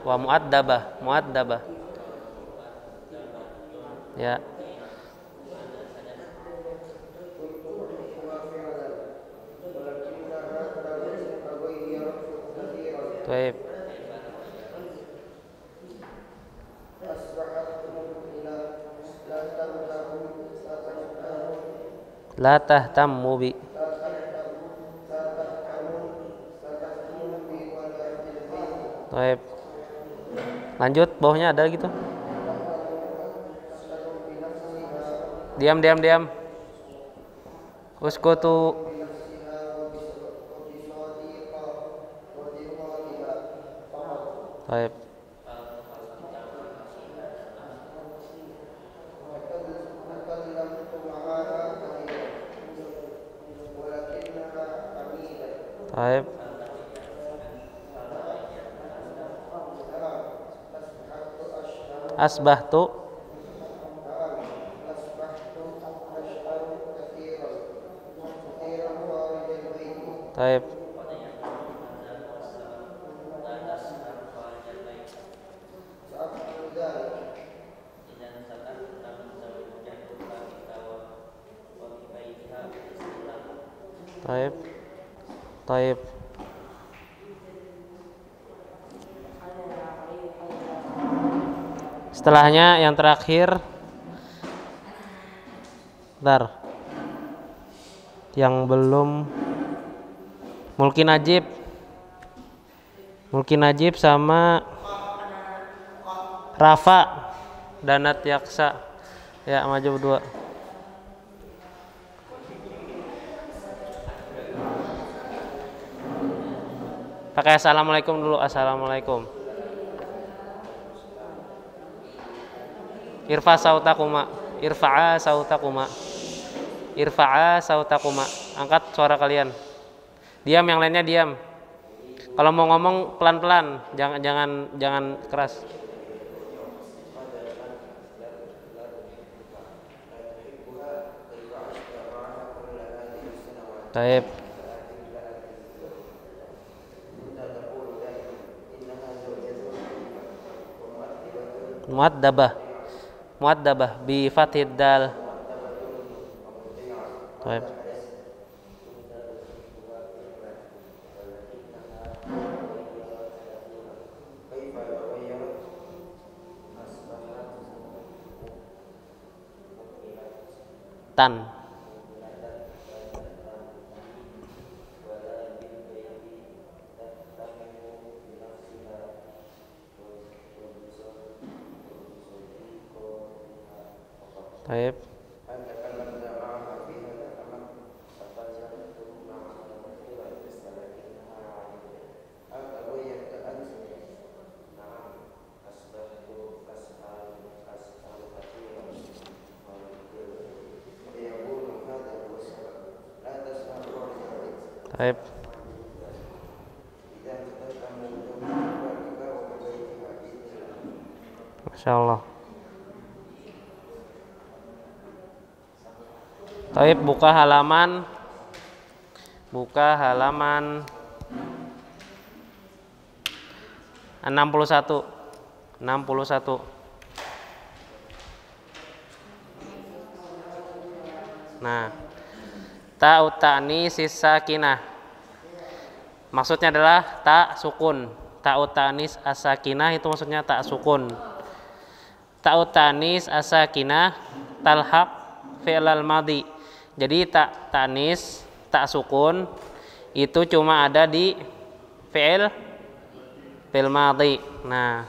Wa mu'addabah. Ya. Taib. La tahtammu bi. Taib. Lanjut, bawahnya ada gitu. Diam. Uskutu. Taib. Taib. Asbahtu. Taib. Taib. Taib. Setelahnya yang terakhir, bentar, yang belum Mulki Najib, Mulki Najib sama Rafa Danat Yaksa. Ya, maju berdua. Pakai assalamualaikum dulu. Assalamualaikum. Irfa sautakuma. Irfa'a sautakuma. Irfa'a sautakuma. Angkat suara kalian. Diam, yang lainnya diam. Kalau mau ngomong pelan-pelan, jangan keras. Baik. Muaddabah bi fathid dal. Baik. Tan. Baik. Baik. Masya Allah. Baik, buka halaman 61. Nah, ta'ut ta'nis sakinah. Maksudnya adalah ta sukun. Ta'ut ta'nis as-sakinah itu maksudnya ta sukun. Ta'ut ta'nis as-sakinah talhaq fi'lal madhi. Jadi ta ta'nis, ta sukun itu cuma ada di fi'il madhi. Nah,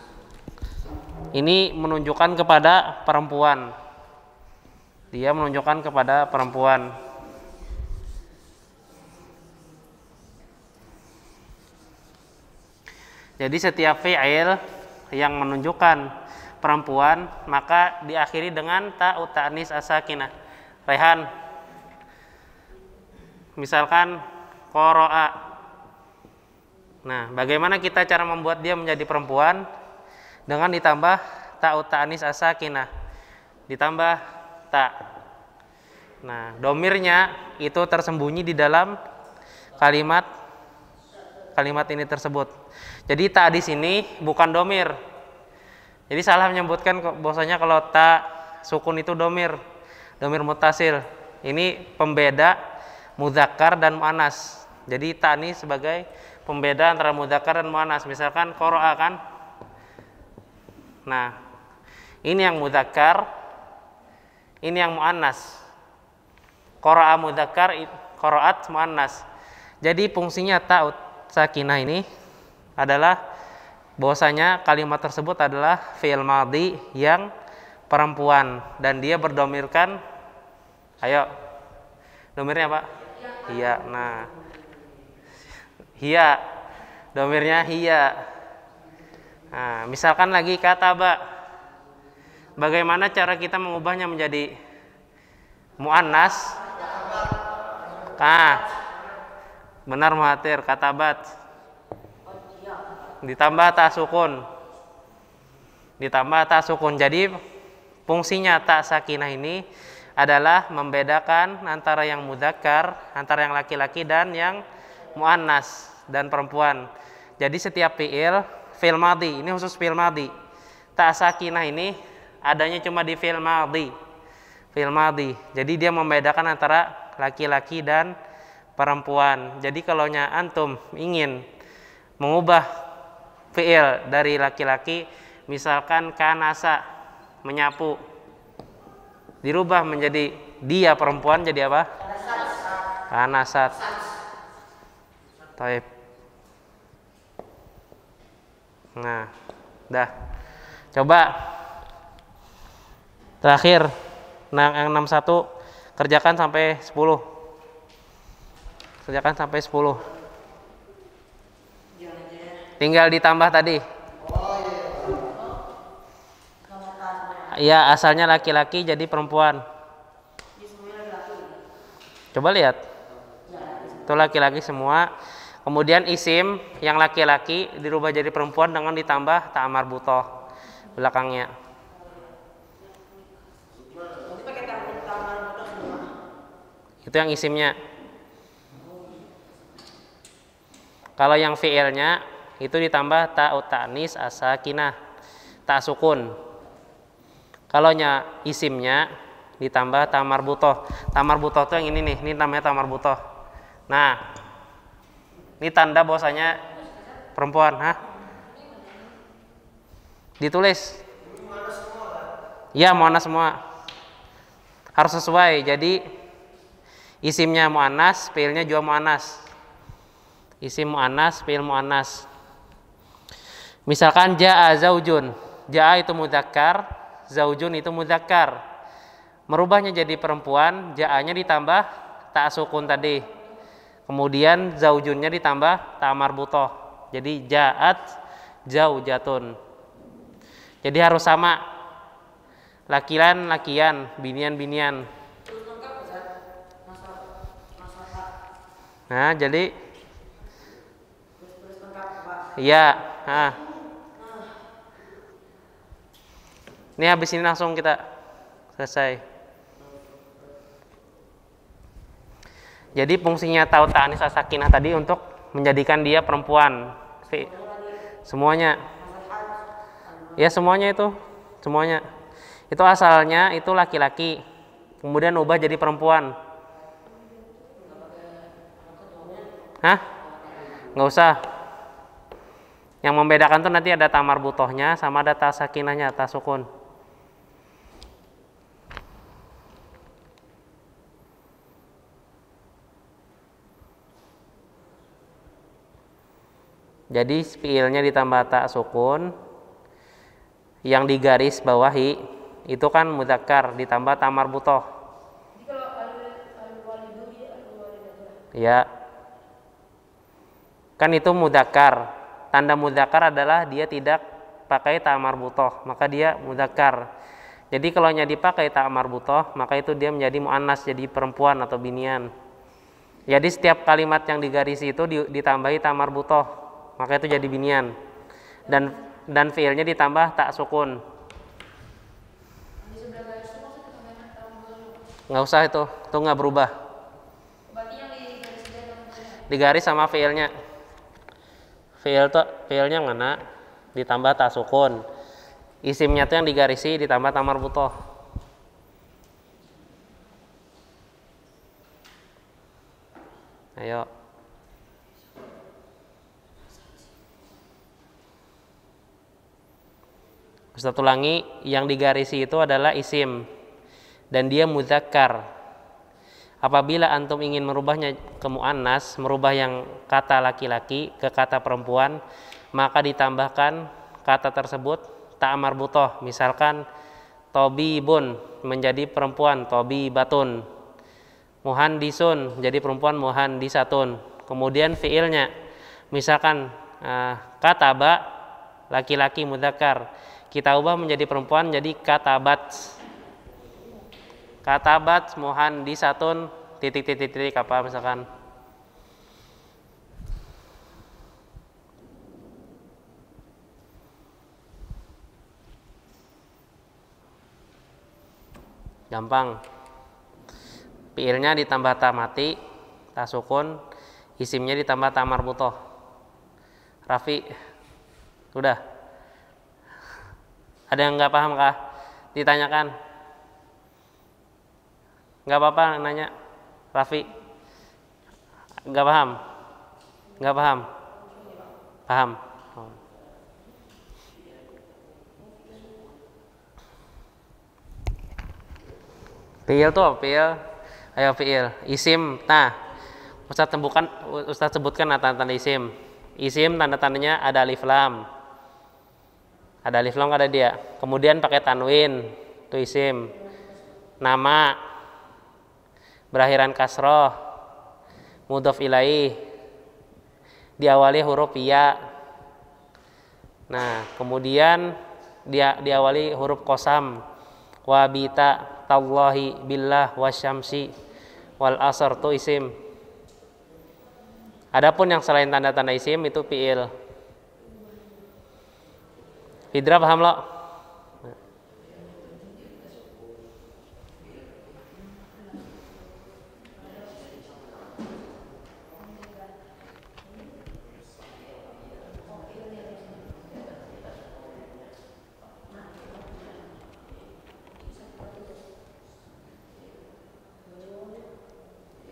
ini menunjukkan kepada perempuan. Dia menunjukkan kepada perempuan. Jadi setiap fi'il yang menunjukkan perempuan maka diakhiri dengan ta'ut ta'nis as-sakinah. Rehan, misalkan qara'a. Nah, bagaimana kita cara membuat dia menjadi perempuan? Dengan ditambah ta'ut ta'nis as-sakinah, ditambah ta. Nah, domirnya itu tersembunyi di dalam kalimat ini tersebut. Jadi ta di sini bukan domir. Jadi salah menyebutkan bahwasanya kalau ta sukun itu domir muttasil. Ini pembeda mudzakkar dan muannas. Jadi ta ini sebagai pembeda antara mudzakkar dan muannas. Misalkan qara'a kan. Nah, ini yang mudzakkar, ini yang muannas. Qara'a mudzakkar, qara'at muannas. Jadi fungsinya ta'ut sakinah ini adalah bahwasanya kalimat tersebut adalah fi'il madhi yang perempuan dan dia berdomirkan, ayo domirnya apa? Hiya. Nah, hiya, domirnya hiya. Nah, misalkan lagi kataba, bagaimana cara kita mengubahnya menjadi muannas? Nah, Benar Mahathir, katabat. Ditambah ta sukun. Ditambah ta sukun. Jadi fungsinya ta sakinah ini adalah membedakan antara yang mudzakkar, antara yang laki-laki dan yang muannas dan perempuan. Jadi setiap fi'il madhi, ini khusus fi'il madhi. Ta sakinah ini adanya cuma di fi'il madhi. Fi'il madhi. Jadi dia membedakan antara laki-laki dan perempuan. Jadi kalau antum ingin mengubah fi'il dari laki-laki, misalkan kanasa, menyapu, dirubah menjadi dia perempuan, jadi apa? Kanasat. Taib. Nah, dah. Coba terakhir yang 61 kerjakan sampai 10. Kerjakan sampai 10. Tinggal ditambah tadi. Ya, asalnya laki-laki jadi perempuan. Coba lihat. Itu laki-laki semua. Kemudian isim yang laki-laki dirubah jadi perempuan dengan ditambah ta marbuthah belakangnya. Itu yang isimnya. Kalau yang fi'ilnya itu ditambah ta ta'nis as-sakinah, ta sukun. Kalau isimnya ditambah ta marbuthah. Ta marbuthah itu yang ini nih, ini namanya ta marbuthah. Nah, ini tanda bahwasanya perempuan, ditulis. Ya, muannas semua. Harus sesuai. Jadi isimnya muannas, fi'ilnya juga muannas. Isim muannas, fi'il muannas. Misalkan jaa zaujun. Jaa itu mudzakkar, zaujun itu mudzakkar. Merubahnya jadi perempuan, jaa-nya ditambah ta sukun tadi. Kemudian zaujunnya ditambah ta marbuthah. Jadi ja'at zaujatun. Jadi harus sama. Lakian lakian, binian binian. Nah, jadi iya, ini habis ini langsung kita selesai. Jadi fungsinya ta ta'nis as-sakinah tadi untuk menjadikan dia perempuan. Semuanya. Ya, semuanya itu. Semuanya. Itu asalnya itu laki-laki. Kemudian ubah jadi perempuan. Nggak usah. Yang membedakan tuh nanti ada ta marbuthahnya sama ada ta sakinahnya, ta sukun. Jadi fiilnya ditambah ta sukun, yang digaris bawahi itu kan mudzakkar ditambah ta marbuthah. Ya. Kan itu mudzakkar. Tanda mudzakkar adalah dia tidak pakai ta marbuthah, maka dia mudzakkar. Jadi kalau dipakai ta marbuthah, maka itu dia menjadi muannas, jadi perempuan atau binian. Jadi setiap kalimat yang digarisi itu ditambahi ta marbuthah, maka itu jadi binian. Dan fiilnya ditambah ta sukun. Nggak usah itu nggak berubah. Digaris sama fiilnya. Fiilnya mana? Ditambah ta sukun. Isimnya itu yang digarisi ditambah ta marbuthah. Ayo. Ustaz ulangi, yang digarisi itu adalah isim dan dia mudzakkar. Apabila antum ingin merubahnya ke muannas, merubah yang kata laki-laki ke kata perempuan, maka ditambahkan kata tersebut ta marbuthah. Misalkan tobibun menjadi perempuan tobibatun, muhandisun jadi perempuan muhandisatun. Kemudian fiilnya misalkan kataba laki-laki mudzakkar, kita ubah menjadi perempuan jadi katabat. Katabat muhandisatun titik apa misalkan. Gampang. Fiilnya ditambah ta mati, ta sukun, isimnya ditambah ta marbutoh. Rafi, udah. Ada yang nggak paham kah? Ditanyakan. Nggak apa-apa nanya. Rafi, nggak paham? Nggak paham? Paham? Oh. Fiil tuh apa fiil? Ayo fiil. Isim. Nah, Ustaz sebutkan tanda-tanda isim. Isim tanda-tandanya ada alif lam. Ada alif lam ada dia. Kemudian pakai tanwin. Itu isim. Nama. Berakhiran kasroh. Mudhof ilaih. Diawali huruf ya. Nah, kemudian dia diawali huruf qasam. Wabita tallahi billah wasyamsi wal asr itu isim. Adapun yang selain tanda-tanda isim itu fiil. Hidra paham lo?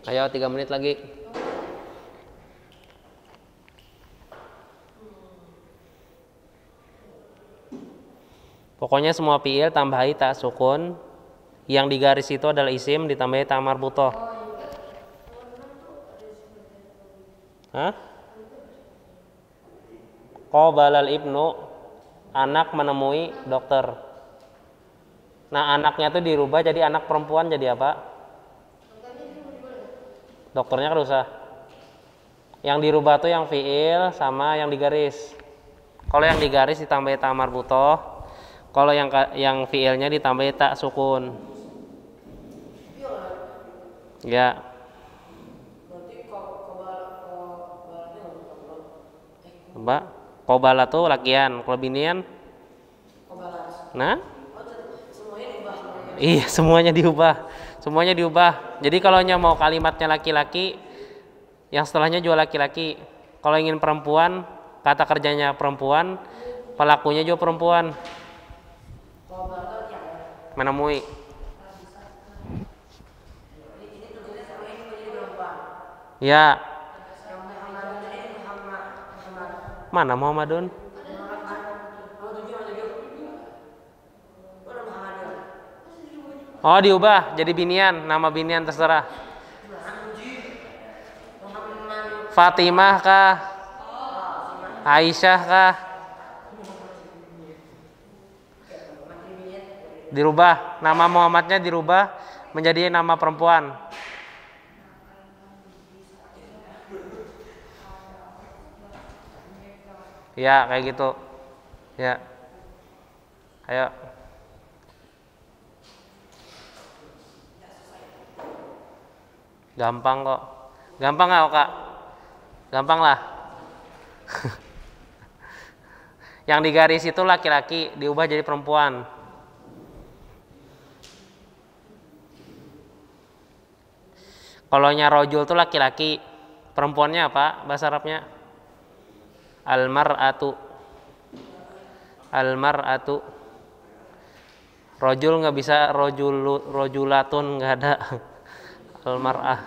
Ayo 3 menit lagi. Pokoknya semua fiil tambahi ta sukun. Yang digaris itu adalah isim ditambahi ta marbutoh. Hah? Qabalal ibnu, anak menemui dokter. Nah, anaknya tuh dirubah jadi anak perempuan jadi apa? Dokternya kan usah. Yang dirubah tuh yang fiil sama yang digaris. Kalau yang digaris ditambahi ta marbutoh, kalau yang fiilnya ditambahi ta sukun. Ya. Mbak, qobala tuh lakian, kalau binian? Nah? Iya, semuanya diubah. Semuanya diubah. Jadi kalau mau kalimatnya laki-laki, yang setelahnya juga laki-laki. Kalau ingin perempuan, kata kerjanya perempuan, pelakunya juga perempuan. Menemui. Ya. Mana Muhammadun? Oh, diubah jadi binian, nama binian terserah. Fatimah kah? Aisyah kah? Dirubah, nama Muhammadnya dirubah menjadi nama perempuan. Ya, kayak gitu. Ya. Ayo. Gampang kok. Gampang nggak, Kak? Gampang lah. Yang digaris itu laki-laki, diubah jadi perempuan. Kalau rojul itu laki-laki, perempuannya apa bahasa Arabnya? Al-mar'atu. Al-mar'atu. Rojul nggak bisa, rojulatun nggak ada. Al-mar'ah.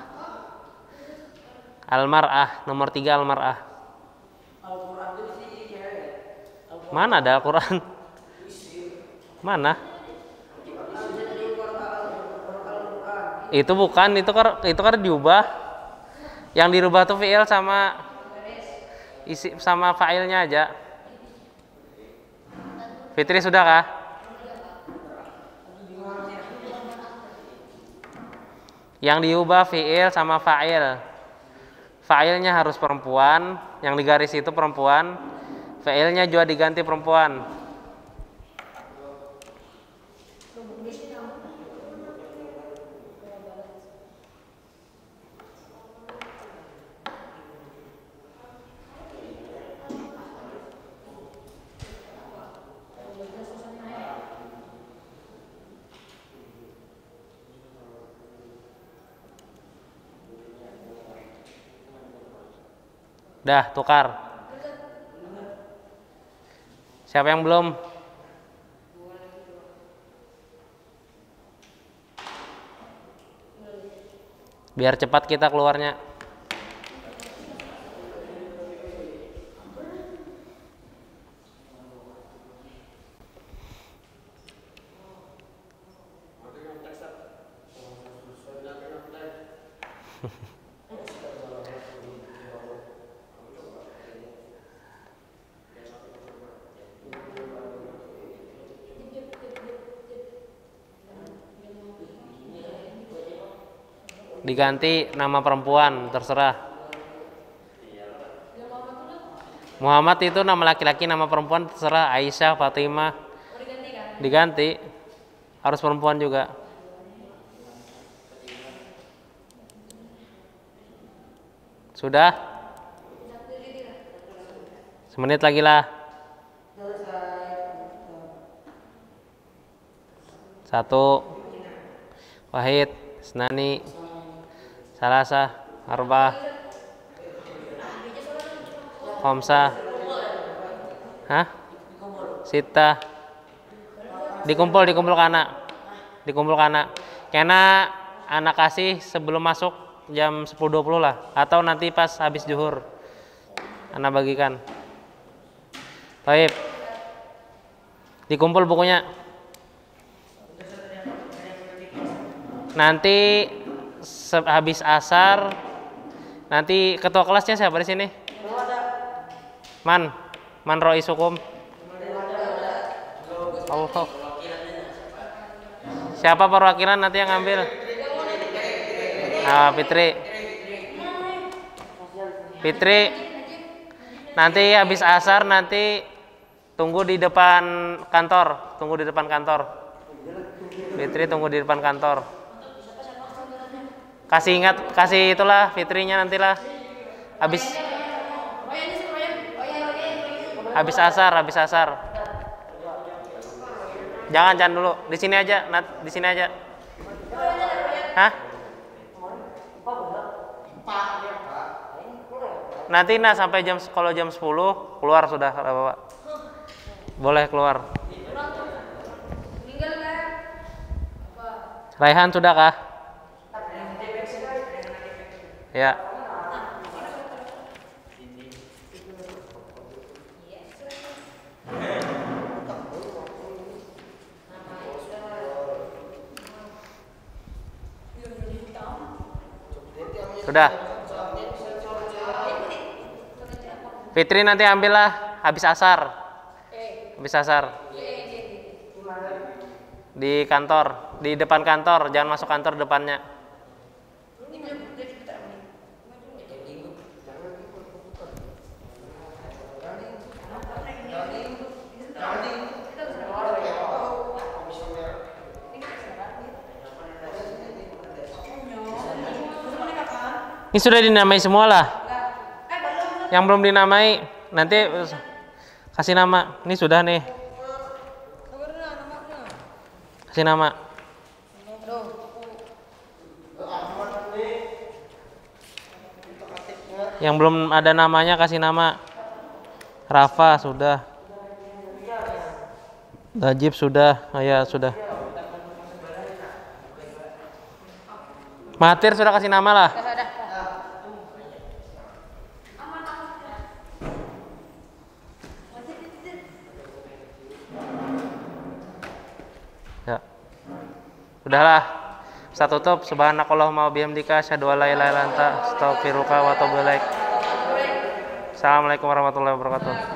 Al-mar'ah, nomor 3 al-mar'ah. Mana ada Al-Quran? Mana? Itu bukan, itu kan diubah. Yang dirubah tuh fi'il sama isi sama fa'ilnya aja. Fitri sudah kah? Yang diubah fi'il sama fa'il. Fa'ilnya harus perempuan, yang digaris itu perempuan. Fa'ilnya juga diganti perempuan. Dah, tukar. Siapa yang belum? Biar cepat kita keluarnya. Diganti nama perempuan, terserah. Muhammad itu nama laki-laki, nama perempuan terserah. Aisyah, Fatimah. Diganti. Harus perempuan juga. Sudah? Semenit lagi lah. 1. Wahid, Isnani, Salasa, Arba'ah, Khamsah, Sita. Dikumpul kana. Karena anak kasih sebelum masuk jam 10.20 lah, atau nanti pas habis zuhur anak bagikan. Baik. Dikumpul bukunya. Nanti habis asar, nanti ketua kelasnya siapa di sini? Man Rois Hukum. Allah. Siapa perwakilan nanti yang ngambil? Fitri. Nanti habis asar nanti tunggu di depan kantor. Fitri tunggu di depan kantor. Kasih itulah Fitrinya nantilah. Habis asar. Jangan dulu. Di sini aja. Nanti sampai kalau jam 10 keluar sudah, Bapak. Boleh keluar. Raihan sudah kah? Ya. Sudah. Fitri nanti ambillah habis asar. Di kantor, di depan kantor, jangan masuk kantor depannya. Ini sudah dinamai semua lah. Yang belum dinamai nanti kasih nama. Ini sudah nih. Kasih nama. Yang belum ada namanya kasih nama. Rafa sudah. Najib sudah. Ya sudah. Matir sudah kasih nama lah. Ya. Udahlah. Saya tutup. Subhanakallahumma wa bihamdika asyhadu an la ilaha illa anta astaghfiruka wa atubu ilaik. Assalamualaikum warahmatullahi wabarakatuh.